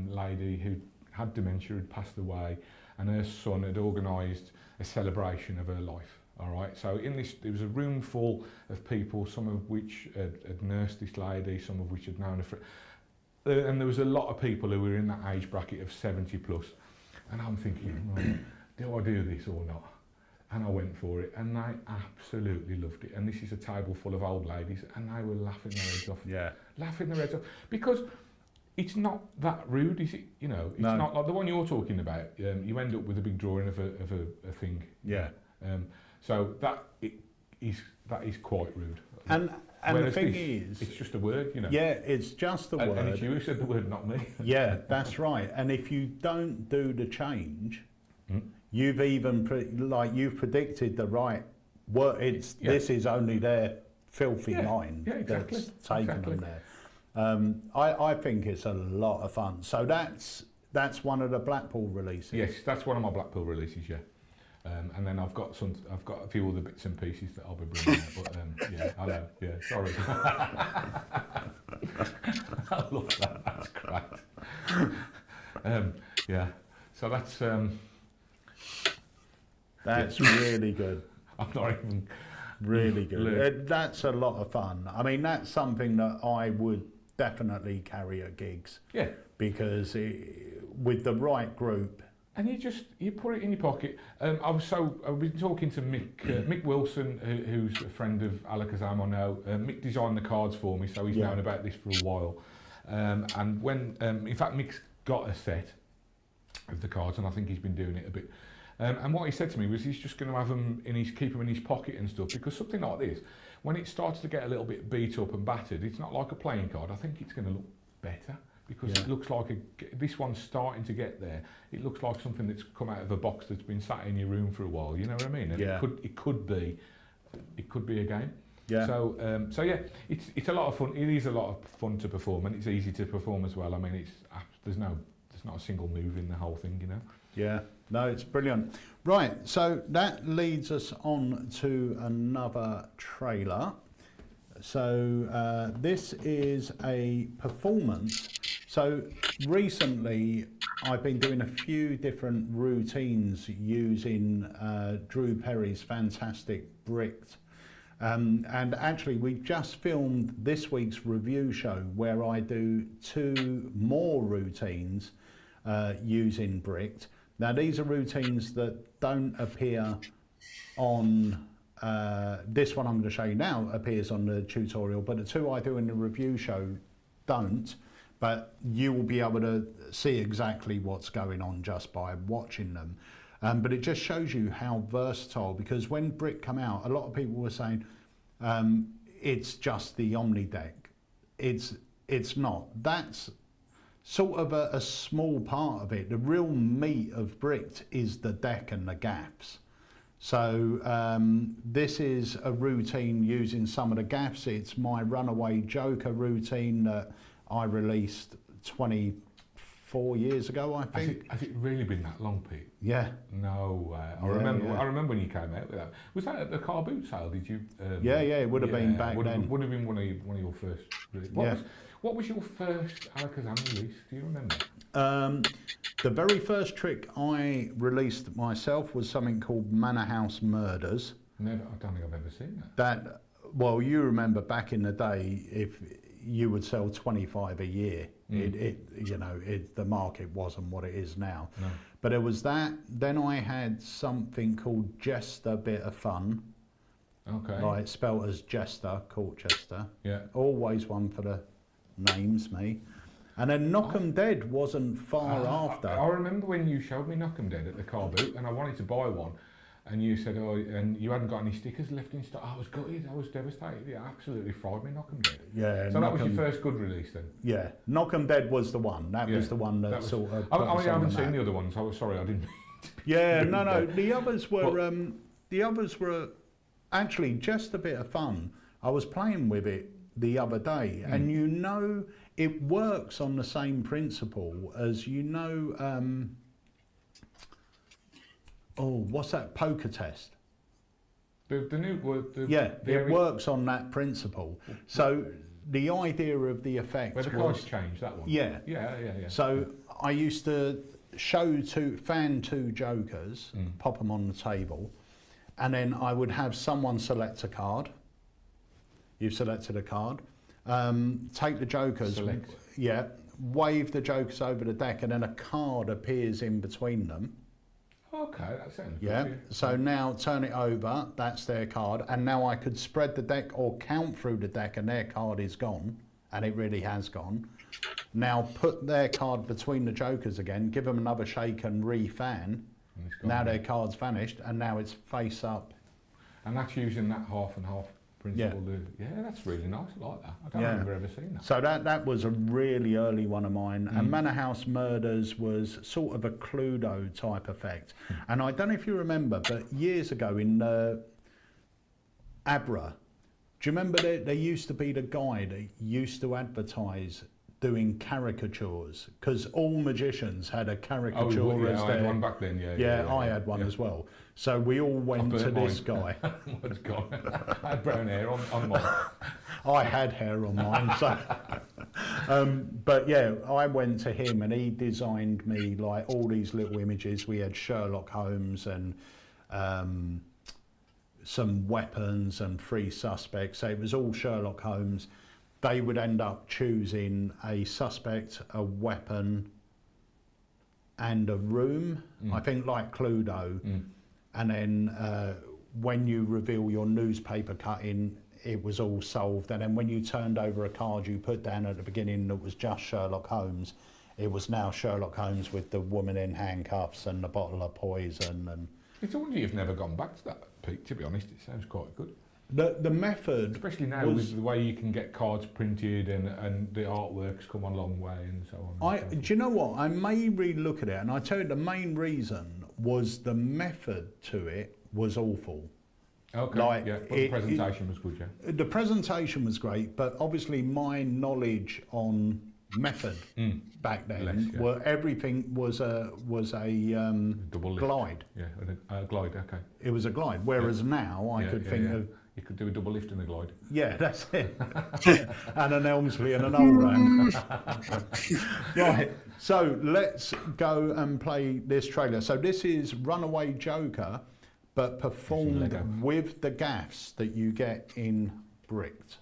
lady who had dementia had passed away, and her son had organised a celebration of her life. All right, so there was a room full of people, some of which had nursed this lady, some of which had known her, and there was a lot of people who were in that age bracket of 70 plus, and I'm thinking, right, do I do this or not? And I went for it, and they absolutely loved it. And this is a table full of old ladies, and they were laughing their heads off. Yeah, laughing their heads off, because it's not that rude, is it? You know, it's not like the one you're talking about. You end up with a big drawing of a thing. Yeah. So that is quite rude. And whereas the thing is, it's just a word, you know. Yeah, it's just a word. And it's you who said the word, not me. Yeah, that's right. And if you don't do the change, you've even you've predicted the right word. This is only their filthy mind that's taken them there. I think it's a lot of fun. So that's one of the Blackpool releases. Yes, that's one of my Blackpool releases. Yeah. And then I've got a few other bits and pieces that I'll be bringing out, but yeah, I know, yeah, sorry. I love that, that's great. Yeah, so that's really good. I'm not even... Really good. That's a lot of fun. I mean, that's something that I would definitely carry at gigs. Yeah. Because with the right group, and you put it in your pocket. I've been talking to Mick Wilson, who's a friend of Alakazam. I know Mick designed the cards for me, so he's known about this for a while. And when, in fact, Mick's got a set of the cards, and I think he's been doing it a bit. And what he said to me was he's just going to have them keep them in his pocket and stuff, because something like this, when it starts to get a little bit beat up and battered, it's not like a playing card. I think it's going to look better, because it looks like this one's starting to get there. It looks like something that's come out of a box that's been sat in your room for a while. You know what I mean? And it could be a game. Yeah. So yeah, it's a lot of fun. It is a lot of fun to perform, and it's easy to perform as well. I mean, there's not a single move in the whole thing, you know. Yeah. No, it's brilliant. Right, so that leads us on to another trailer. So this is a performance. So recently I've been doing a few different routines using Drew Perry's fantastic Bricked. And actually we've just filmed this week's review show where I do 2 more routines using Bricked. Now these are routines that don't appear on, this one I'm going to show you now appears on the tutorial, but the 2 I do in the review show don't, but you will be able to see exactly what's going on just by watching them. But it just shows you how versatile, because when Brick come out, a lot of people were saying it's just the Omni deck. It's not. That's sort of a small part of it. The real meat of Bricked is the deck and the gaps. So this is a routine using some of the gaps. It's my Runaway Joker routine that I released 24 years ago, I think. Has it really been that long, Pete? Yeah. No way. I remember when you came out with that. Was that at the car boot sale? Did you? Yeah, it would have been back then. Would have been one of your first. What was your first Alakazam release? Do you remember? The very first trick I released myself was something called Manor House Murders. Never. I don't think I've ever seen that. Well, you remember back in the day, if you would sell 25 a year, the market wasn't what it is now. No. But it was that. Then I had something called Jester Bit of Fun. Okay. Like spelt as Jester, Colchester. Yeah. Always one for the names, me. And then Knock 'em Dead wasn't far after. I remember when you showed me Knock 'em Dead at the car boot, and I wanted to buy one, and you said, and you hadn't got any stickers left in stock. I was gutted, I was devastated. It absolutely fried me, Knock 'em Dead. Yeah. So that was your first good release then? Yeah, Knock 'em Dead was the one. That was the one that sort of. I haven't seen the other ones. I was sorry, I didn't. Yeah, no. The others were actually just a bit of fun. I was playing with it the other day, and it works on the same principle as what's that, Poker Test? It works on that principle. So the idea of the effect where the cards change, that one. Yeah. So I used to fan two jokers, pop them on the table, and then I would have someone select a card. You've selected a card. Take the jokers. Select. Yeah. Wave the jokers over the deck, and then a card appears in between them. Okay, that sounds good. Yeah. So now turn it over. That's their card, and now I could spread the deck or count through the deck, and their card is gone, and it really has gone. Now put their card between the jokers again. Give them another shake and re-fan. Now their card's vanished, and now it's face up. And that's using that half and half principle. Yeah, that's really nice. I like that. I don't remember ever seeing that. So that was a really early one of mine. And Manor House Murders was sort of a Cluedo type effect. And I don't know if you remember, but years ago in Abra, do you remember there used to be the guy that used to advertise doing caricatures, because all magicians had a caricature as I had one back then, I had one as well. So we all went to this guy. Mine's gone. I had brown hair on mine. I had hair on mine, so. But yeah, I went to him and he designed me like all these little images. We had Sherlock Holmes and some weapons and 3 suspects. So it was all Sherlock Holmes. They would end up choosing a suspect, a weapon, and a room. I think like Cluedo. And then when you reveal your newspaper cutting, it was all solved. And then when you turned over a card you put down at the beginning that was just Sherlock Holmes, it was now Sherlock Holmes with the woman in handcuffs and the bottle of poison. And It's a wonder you've never gone back to that, Pete, to be honest. It sounds quite good. The method, especially now with the way you can get cards printed and the artworks come a long way and so on. do you know what? I may re-look at it, and I tell you the main reason was the method to it was awful. Okay, Like, but the presentation was good, yeah. The presentation was great, but obviously my knowledge on method back then, where everything was a double lift. glide. Yeah, a glide, okay. It was a glide, whereas now I could think of... You could do a double lift and a glide. Yeah, that's it. And an Elmsley and an Oldham. Right, so let's go and play this trailer. So this is Runaway Joker, but performed with the gaffs that you get in Bricked.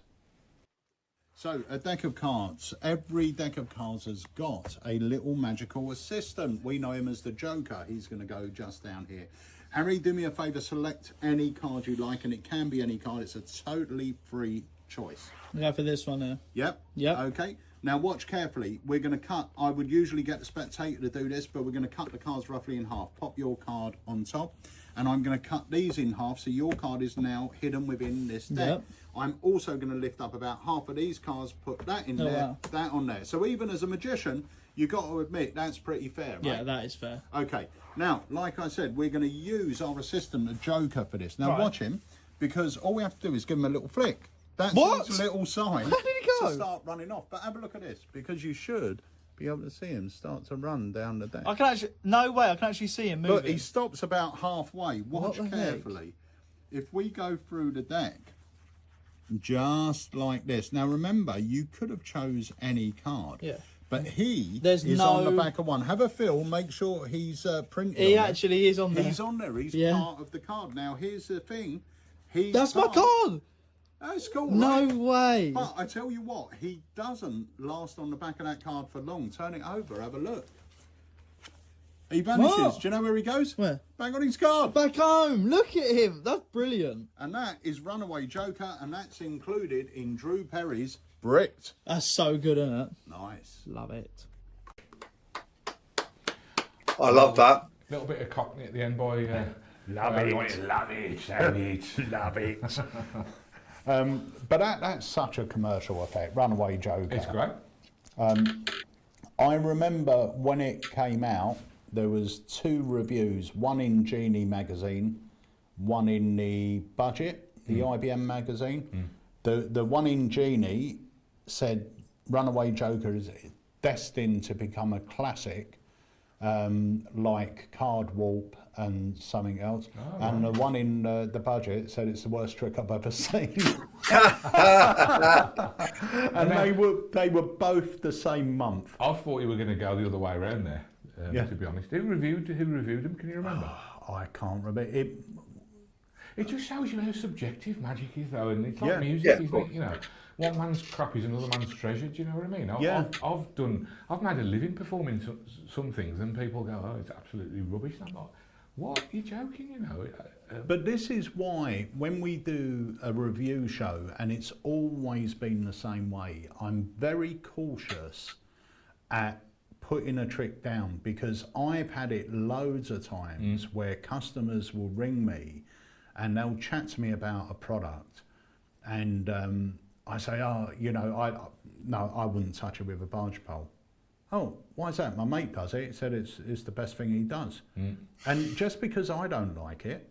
So a deck of cards. Every deck of cards has got a little magical assistant. We know him as the Joker. He's going to go just down here. Harry, do me a favour, select any card you like, and it can be any card. It's a totally free choice. I'll go for this one there. Yep. Yep. Okay. Now watch carefully. We're going to cut. I would usually get the spectator to do this, but we're going to cut the cards roughly in half. Pop your card on top, and I'm going to cut these in half, so your card is now hidden within this deck. Yep. I'm also going to lift up about half of these cards, put that in there, wow. that on there. So even as a magician, you've got to admit that's pretty fair, right? Yeah, that is fair. Okay. Now, like I said, we're going to use our assistant, the Joker, for this. Now, watch him, because all we have to do is give him a little flick. That's his little sign. How did he go? To start running off. But have a look at this, because you should be able to see him start to run down the deck. I can actually, no way, I can actually see him moving. Look, he stops about halfway. Watch What the carefully. If we go through the deck, just like this. Now, remember, you could have chose any card. Yeah. But he There's is no... on the back of one. Have a feel, make sure he's printed He on actually is on there. He's on there, he's part of the card. Now, here's the thing. That's my card! That's cool, No right? way! But I tell you what, he doesn't last on the back of that card for long. Turn it over, have a look. He vanishes. What? Do you know where he goes? Where? Back on his card. Back home! Look at him! That's brilliant. And that is Runaway Joker, and that's included in Drew Perry's Bricked. That's so good, isn't it? Nice. Love it. I love that. A little bit of Cockney at the end by... Love it, love it, love it. But that's such a commercial effect, Runaway Joker. It's great. I remember when it came out, there was 2 reviews, one in Genie magazine, one in the Budget, the IBM magazine. The one in Genie said Runaway Joker is destined to become a classic, like Card Warp and something else. And the one in the Budget said it's the worst trick I've ever seen. And they were both the same month. I thought you were going to go the other way around there, to be honest. Who reviewed them? Can you remember? I can't remember. It just shows you how subjective magic is, though, and it's like music, isn't it? You know, one man's crap is another man's treasure. Do you know what I mean? I've made a living performing some things, and people go, "Oh, it's absolutely rubbish." And I'm like, "What? You're joking?" You know. But this is why when we do a review show, and it's always been the same way, I'm very cautious at putting a trick down, because I've had it loads of times where customers will ring me and they'll chat to me about a product, and I say, oh, you know, I wouldn't touch it with a barge pole. Oh, why is that? My mate does it. He said it's the best thing he does. And just because I don't like it,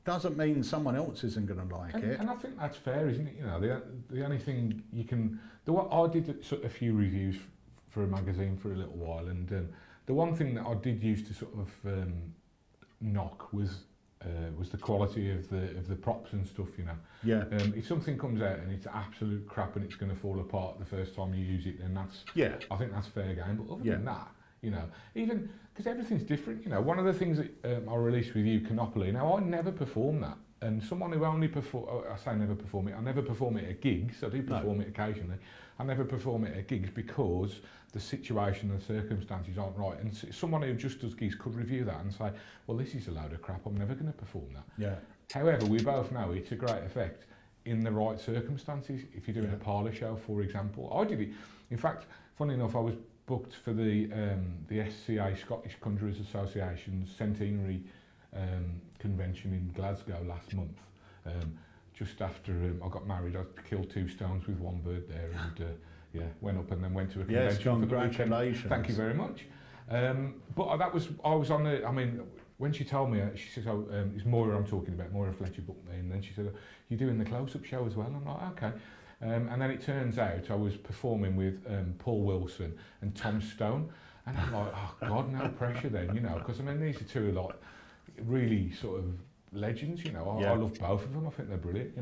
doesn't mean someone else isn't going to like it. And I think that's fair, isn't it? You know, the only thing you can... I did a few reviews for a magazine for a little while, and the one thing that I did used to sort of knock was the quality of the props and stuff, you know. Yeah. If something comes out and it's absolute crap and it's going to fall apart the first time you use it, then I think that's fair game. But other than that, you know, even because everything's different, you know. One of the things that I released with you, Canopoly. Now I never perform that, and someone who only I say never perform it. I never perform it at gigs. I do perform it occasionally. I never perform it at gigs because the situation and circumstances aren't right. And someone who just does gigs could review that and say, well, this is a load of crap, I'm never going to perform that. Yeah. However, we both know it's a great effect in the right circumstances. If you're doing a parlour show, for example. I did it. In fact, funny enough, I was booked for the SCA, Scottish Conjurers Association's centenary convention in Glasgow last month. Just after I got married, I killed 2 stones with one bird there, and went up and then went to a convention. Yes, congratulations. Thank you very much. But I was on the. I mean, when she told me, she says, "Oh, it's Moira I'm talking about. Moira Fletcher booked me," and then she said, "You're doing the close-up show as well?" I'm like, "Okay." And then it turns out I was performing with Paul Wilson and Tom Stone, and I'm like, "Oh God, no pressure then," because I mean these are 2 like really sort of legends, I love both of them. I think they're brilliant,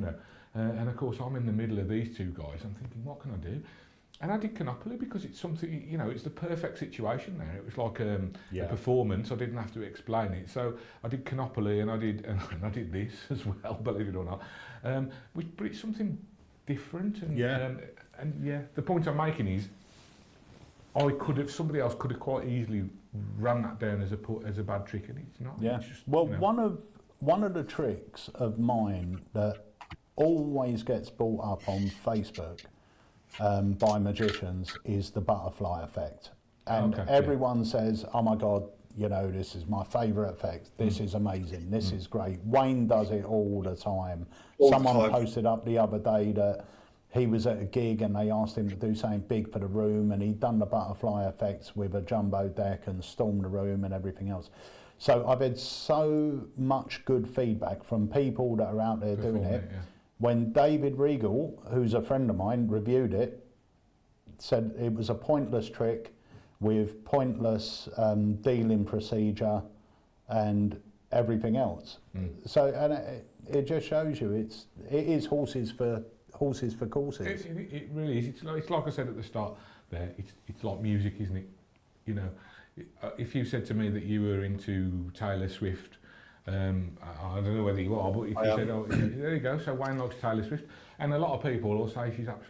and of course I'm in the middle of these 2 guys. I'm thinking, what can I do? And I did Canopoly because it's something, it's the perfect situation there. It was like a performance. I didn't have to explain it. So I did Canopoly and I did this as well, believe it or not. But it's something different. And the point I'm making is, somebody else could have quite easily run that down as a bad trick, and it's not. Yeah. It's just, Well, one of the tricks of mine that always gets brought up on Facebook by magicians is the butterfly effect, and everyone says, "Oh my God, this is my favourite effect. This is amazing. This is great." Wayne does it all the time. Someone posted up the other day that he was at a gig and they asked him to do something big for the room, and he'd done the butterfly effects with a jumbo deck and stormed the room and everything else. So I've had so much good feedback from people that are out there doing it. When David Regal, who's a friend of mine, reviewed it, said it was a pointless trick with pointless dealing procedure and everything else. So, and it just shows you it is horses for courses. It really is. It's like I said at the start there. It's like music, isn't it? If you said to me that you were into Taylor Swift, I don't know whether you are, but if you said, "Oh, there you go," so Wayne likes Taylor Swift, and a lot of people will say she's not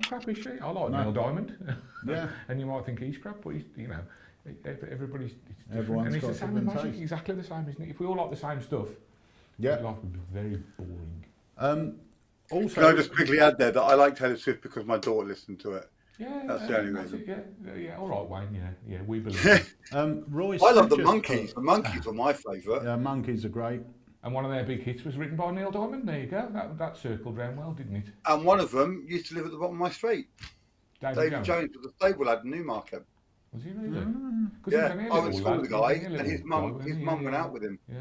crap, is she? I like Neil Diamond, and you might think he's crap, but everybody's different, and it's the same with magic, exactly the same, isn't it? If we all like the same stuff, life would be very boring. Also, can I just quickly add there that I like Taylor Swift because my daughter listened to it. Yeah, that's the only reason. Yeah. All right, Wayne. Yeah, we believe. Roy, I love the Monkeys. The Monkeys are my favourite. Yeah, Monkeys are great. And one of their big hits was written by Neil Diamond. There you go. That circled round well, didn't it? And one of them used to live at the bottom of my street. David Jones was a stable lad in Newmarket. Was he really? Yeah, I went to school with the guy, and his mum went out with him. Yeah.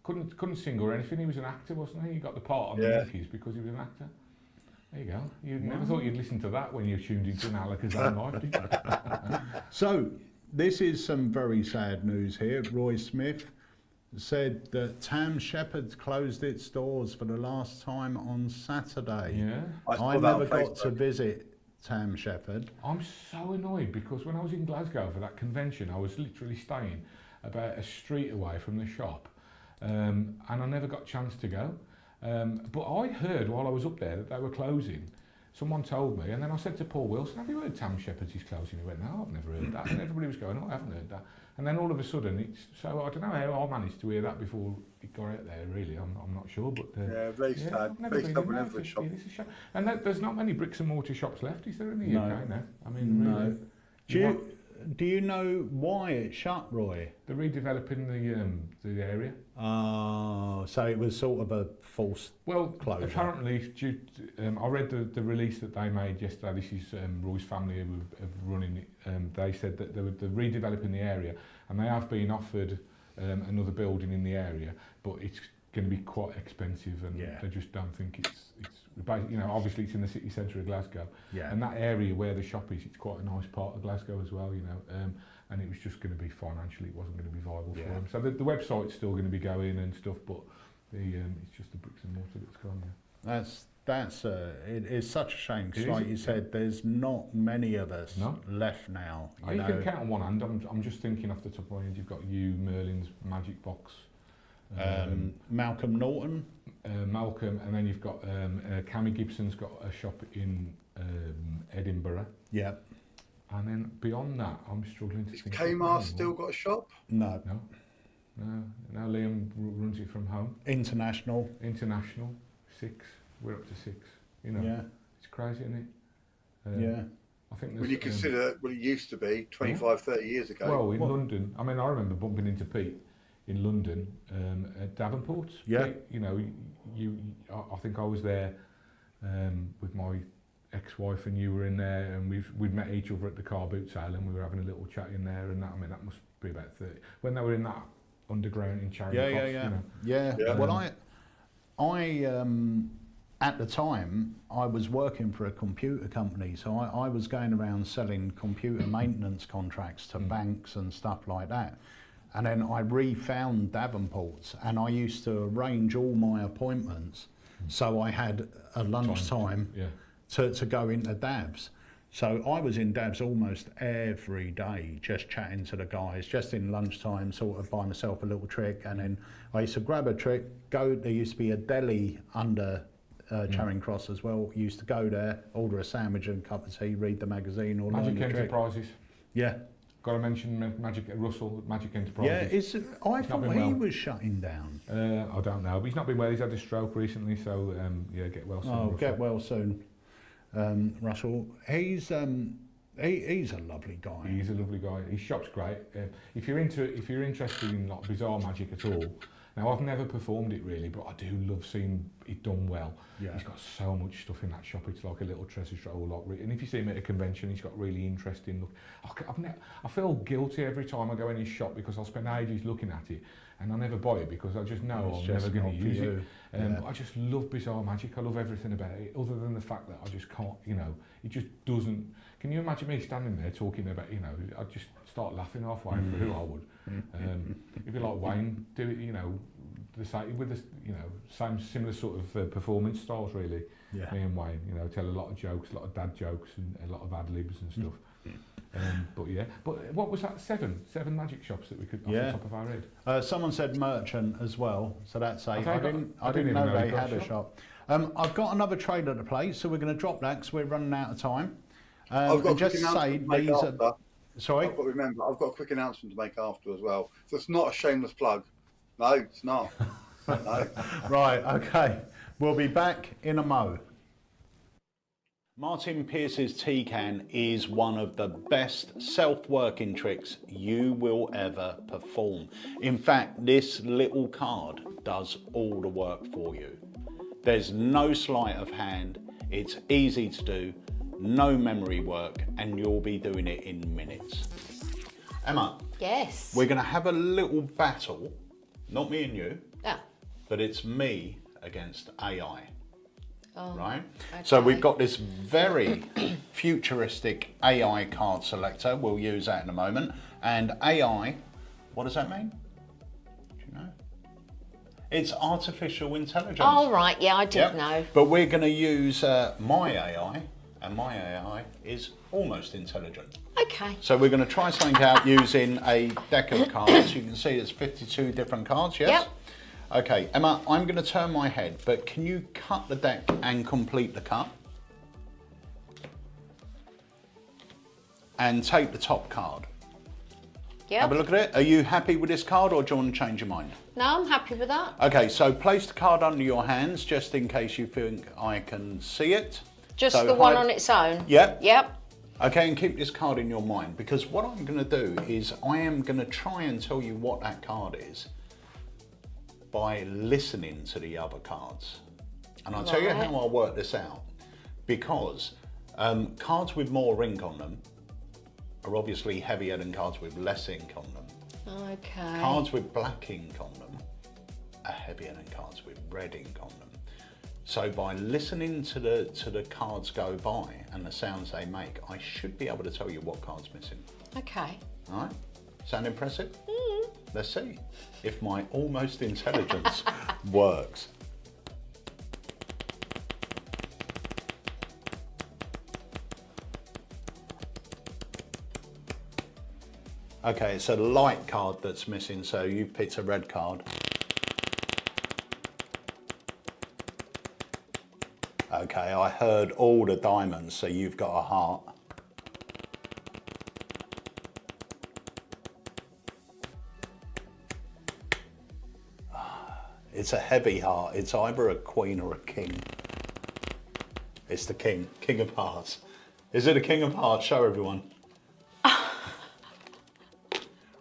Couldn't sing or anything. He was an actor, wasn't he? He got the part on the Monkeys because he was an actor. There you go. You never thought you'd listen to that when you tuned into an Alakazam live, did you? So, this is some very sad news here. Roy Smith said that Tam Shepherd's closed its doors for the last time on Saturday. Yeah. I never got to visit Tam Shepherd. I'm so annoyed because when I was in Glasgow for that convention, I was literally staying about a street away from the shop, and I never got a chance to go. But I heard while I was up there that they were closing. Someone told me, and then I said to Paul Wilson, "Have you heard Tam Shepherd's is closing?" He went, "No, I've never heard that." And everybody was going, "Oh, I haven't heard that." And then all of a sudden, so I don't know how I managed to hear that before it got out there. Really, I'm not sure. But very sad. Very sad whenever it's a shop. And there's not many bricks and mortar shops left, is there, in the UK now? I mean, no. Really. Do you know why it shut, Roy? They're redeveloping the area. Oh, so it was sort of a false closure. Apparently, I read the release that they made yesterday. This is Roy's family who have running it. They said that they're redeveloping the area, and they have been offered another building in the area, but it's going to be quite expensive, and they just don't think it's obviously it's in the city centre of Glasgow, and that area where the shop is, it's quite a nice part of Glasgow as well, and it was just going to be financially, it wasn't going to be viable for them. So the website's still going to be going and stuff, but it's just the bricks and mortar that's gone. It is such a shame because, like you said, there's not many of us left now. You can count on one hand. I'm just thinking off the top of my head. You've got Merlin's Magic Box, Malcolm Norton. Malcolm, and then you've got Cammy Gibson's got a shop in Edinburgh. Yeah. And then beyond that, I'm struggling to think. Kmart still got a shop? No. Liam runs it from home. International, 6. We're up to 6. It's crazy, isn't it? I think when you consider what it used to be 25, 30 years ago. Well, in London, I mean, I remember bumping into Pete in London at Davenport's. Yeah. Pete, you know, I think I was there with my ex-wife, and you were in there, and we'd met each other at the car boot sale, and we were having a little chat in there, and that, I mean, that must be about 30 when they were in that underground in Charing Cross. You know. Yeah. Well, I at the time I was working for a computer company, so I was going around selling computer maintenance contracts to banks and stuff like that. And then I refound Davenport's, and I used to arrange all my appointments so I had a lunchtime to go into Dabs. So I was in Dabs almost every day, just chatting to the guys, just in lunchtime, sort of buy myself a little trick, and then I used to grab a trick, there used to be a deli under Charing Cross as well, used to go there, order a sandwich and a cup of tea, read the magazine or Magic learn the trick. Enterprises. Yeah. Got to mention Magic Enterprises. Yeah, I thought he was shutting down. I don't know, but he's not been well. He's had a stroke recently, so yeah, get well soon. Oh, Russell. get well soon, Russell. He's a lovely guy. He's a lovely guy. His shop's great. If you're interested in like bizarre magic at all, now I've never performed it really, but I do love seeing it done well. Yeah. He's got so much stuff in that shop. It's like a little treasure trove. And if you see him at a convention, he's got really interesting look. I feel guilty every time I go in his shop because I'll spend ages looking at it, and I never buy it because I just know I'm never going to use it. But I just love bizarre magic. I love everything about it, other than the fact that I just can't, you know, it just doesn't. Can you imagine me standing there talking about, you know, I'd just start laughing halfway through. I would. If you like Wayne, do it, you know, the same with the, you know, same similar sort of performance styles really. Yeah. Me and Wayne, you know, tell a lot of jokes, a lot of dad jokes, and a lot of ad libs and stuff. But yeah, but what was that? Seven magic shops that we could off the top of our head. Someone said merchant as well, so that's eight. I didn't know they had a shop. I've got another trailer to play, so we're going to drop that because we're running out of time. I've got just say these are. Sorry. I've got to remember, I've got a quick announcement to make after as well. So it's not a shameless plug. No, it's not. No. Right. Okay. We'll be back in a mo. Martin Pierce's tea can is one of the best self-working tricks you will ever perform. In fact, this little card does all the work for you. There's no sleight of hand, it's easy to do, no memory work, and you'll be doing it in minutes. Emma. Yes. We're going to have a little battle, not me and you, Yeah. but it's me against AI. Oh, right? okay. So we've got this very futuristic AI card selector. We'll use that in a moment. And AI, what does that mean? Do you know? It's artificial intelligence. Oh, right. Yeah, I did know. But we're going to use my AI, and my AI is almost intelligent. Okay. So we're going to try something out using a deck of cards. You can see there's 52 different cards, yes? Yep. Okay, Emma, I'm going to turn my head, but can you cut the deck and complete the cut? And take the top card. Yeah. Have a look at it. Are you happy with this card, or do you want to change your mind? No, I'm happy with that. Okay, so place the card under your hands just in case you think I can see it. Just So the one hide- on its own? Yep. Yep. Okay, and keep this card in your mind, because what I'm going to do is I am going to try and tell you what that card is by listening to the other cards. And I'll tell you Right. how I'll work this out. Because cards with more ink on them are obviously heavier than cards with less ink on them. Okay. Cards with black ink on them are heavier than cards with red ink on them. So by listening to the cards go by and the sounds they make, I should be able to tell you what card's missing. Okay. All right? Sound impressive? Let's see if my almost intelligence works. Okay, it's a light card that's missing, so you picked a red card. Okay, I heard all the diamonds, so you've got a heart. It's a heavy heart. It's either a queen or a king. It's the king, king of hearts. Is it a King of Hearts? Show everyone.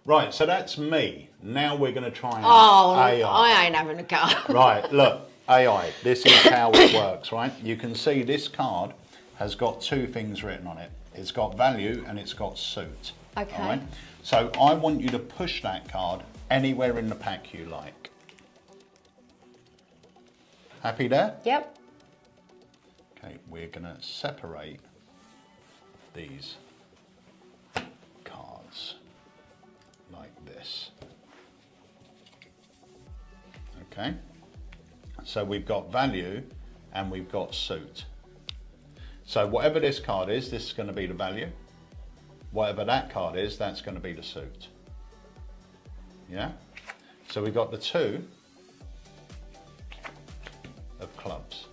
Right, so that's me. Now we're going to try and AI. I ain't having a go. Right, look, AI. This is how it works, right? You can see this card has got two things written on it. It's got value and it's got suit. Okay. All right? So I want you to push that card anywhere in the pack you like. Happy there? Yep. Okay, we're going to separate these cards like this. Okay, so we've got value and we've got suit. So whatever this card is, this is going to be the value. Whatever that card is, that's going to be the suit. Yeah? So we've got the 2 of clubs.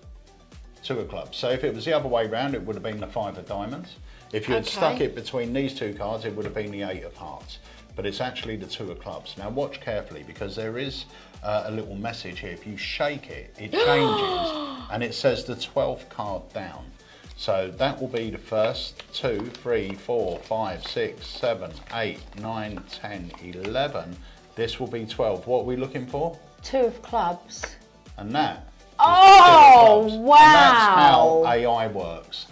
2 of clubs. So if it was the other way round, it would have been the 5 of diamonds. If you had stuck it between these 2 cards, it would have been the 8 of hearts. But it's actually the 2 of clubs. Now watch carefully, because there is a little message here. If you shake it, it changes and it says the 12th card down. So that will be the first 2, 3, 4, 5, 6, 7, 8, 9, 10, 11. This will be 12. What are we looking for? 2 of clubs. And that. Oh, wow. And that's how AI works.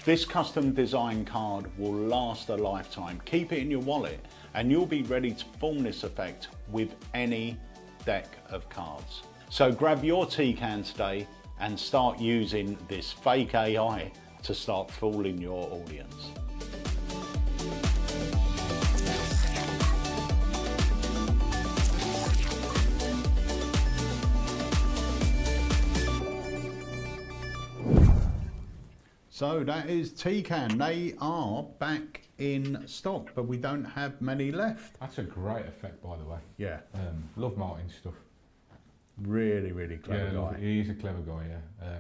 This custom design card will last a lifetime. Keep it in your wallet and you'll be ready to perform this effect with any deck of cards. So grab your tea can today and start using this fake AI to start fooling your audience. So that is T-Can. They are back in stock, but we don't have many left. That's a great effect, by the way. Yeah. Love Martin's stuff. Really, really clever guy. He's a clever guy, yeah.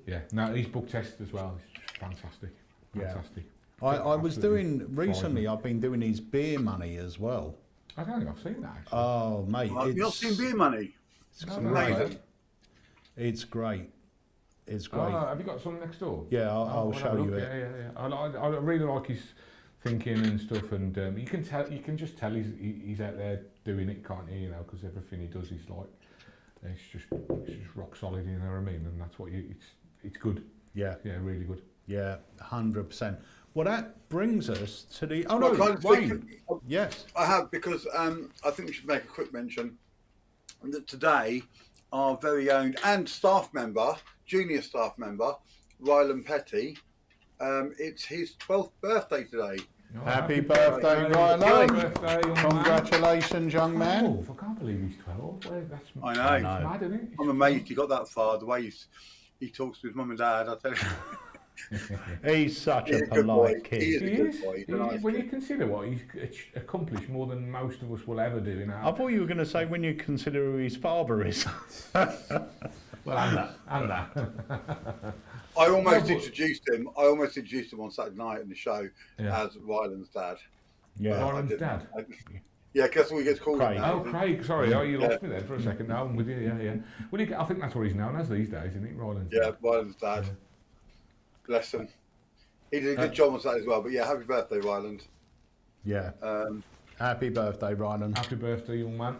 Yeah, no, he's book tested as well. He's fantastic. Fantastic. Yeah. I was doing, recently I've been doing his beer money as well. I don't think I've seen that, actually. Oh, mate. You've not seen Beer Money? It's No, great. It's great. It's great. Have you got some next door? Yeah, I'll show you it. Yeah. I really like his thinking and stuff, and you can just tell he's out there doing it, can't you? You know, because everything he does is like it's just rock solid. You know what I mean? And that's what it's good. Yeah. Yeah, really good. Yeah, 100%. Well, that brings us to the. Oh Well, no, Wayne. Yes. I have, because I think we should make a quick mention that today our very own and staff member, junior staff member, Ryland Petty, it's his 12th birthday today. Oh, Happy birthday, Ryland. Happy birthday, young man. Congratulations, young man. I can't believe he's 12. Well, that's I know. It's mad, isn't it? I'm amazed he got that far. The way he talks to his mum and dad, I tell you. He's such He's a a good polite boy. kid. He is. He a good is. boy. He's a He nice is. When kid. you consider what he's accomplished more than most of us will ever do in I our... thought you were going to say when you consider who his father is. Well, and that. I almost introduced him on Saturday night in the show Yeah. as Ryland's dad. Yeah. Ryland's dad? Yeah, guess what he gets called Oh, now. Craig, sorry. Oh, you lost me then for a second. No, I'm with you, yeah. Well, I think that's what he's known as these days, isn't it, Ryland's Yeah, dad? Ryland's dad. Bless him. He did a good job on Saturday as well. But yeah, happy birthday, Ryland. Yeah. Happy birthday, Ryland. Happy birthday, young man.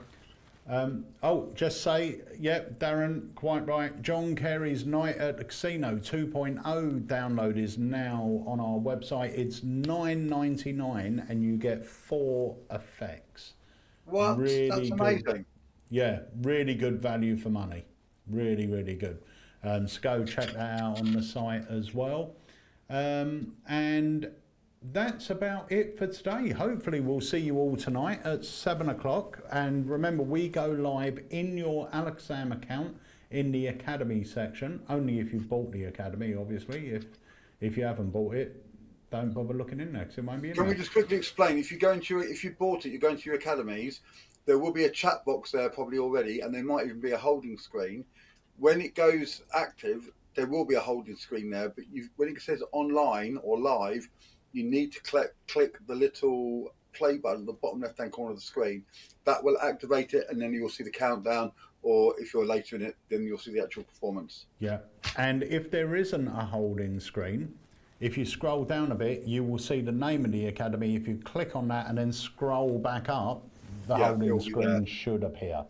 Just say, Darren, quite right. John Kerry's Night at the Casino 2.0 download is now on our website. It's $9.99 and you get 4 effects. What? Really That's good. amazing. Yeah, really good value for money. Really, really good. So go check that out on the site as well. And that's about it for today. Hopefully we'll see you all tonight at 7 o'clock. And remember, we go live in your Alakazam account in the Academy section. Only if you've bought the Academy, obviously. If you haven't bought it, don't bother looking in there because it won't be in Can there. we just quickly explain? If you bought it, you're going to your academies. There will be a chat box there probably already, and there might even be a holding screen. When it goes active, there will be a holding screen there. But when it says online or live, you need to click the little play button at the bottom left-hand corner of the screen. That will activate it, and then you'll see the countdown. Or if you're later in it, then you'll see the actual performance. Yeah, and if there isn't a holding screen, If you scroll down a bit, you will see the name of the academy. If you click on that and then scroll back up, the holding screen should appear.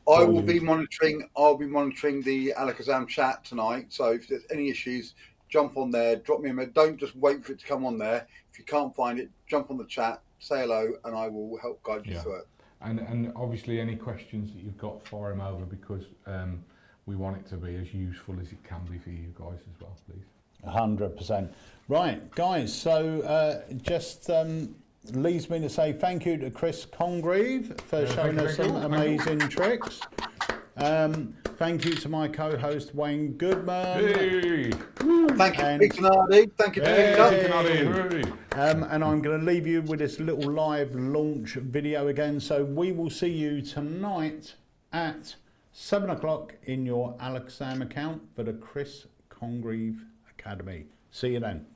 I will be monitoring. I'll be monitoring the Alakazam chat tonight. So if there's any issues, jump on there, drop me a message. Don't just wait for it to come on there. If you can't find it, jump on the chat, say hello, and I will help guide you through it. And obviously any questions that you've got, fire them over, because we want it to be as useful as it can be for you guys as well, please. 100%. Right, guys, so just leaves me to say thank you to Chris Congreve for showing us some amazing tricks. Thank you to my co-host Wayne Goodman. Hey. Thank you, Peter Nardi. Thank you, Hey. And I'm going to leave you with this little live launch video again. So we will see you tonight at 7 o'clock in your Alakazam account for the Chris Congreve Academy. See you then.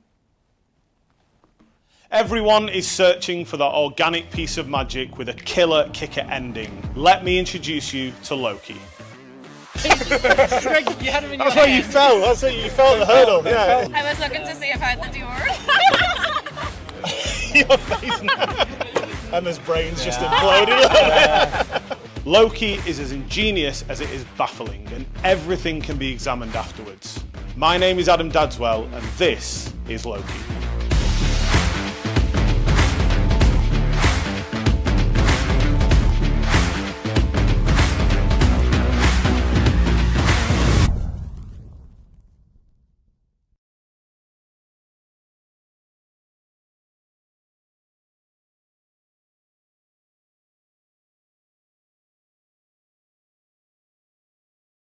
Everyone is searching for that organic piece of magic with a killer kicker ending. Let me introduce you to Loki. Greg, you had him in your That's where you hand. fell. That's where you fell at the hurdle. Yeah. I was looking to see if I had the door. Your face. And his brain's just imploded. Loki is as ingenious as it is baffling, and everything can be examined afterwards. My name is Adam Dadswell, and this is Loki.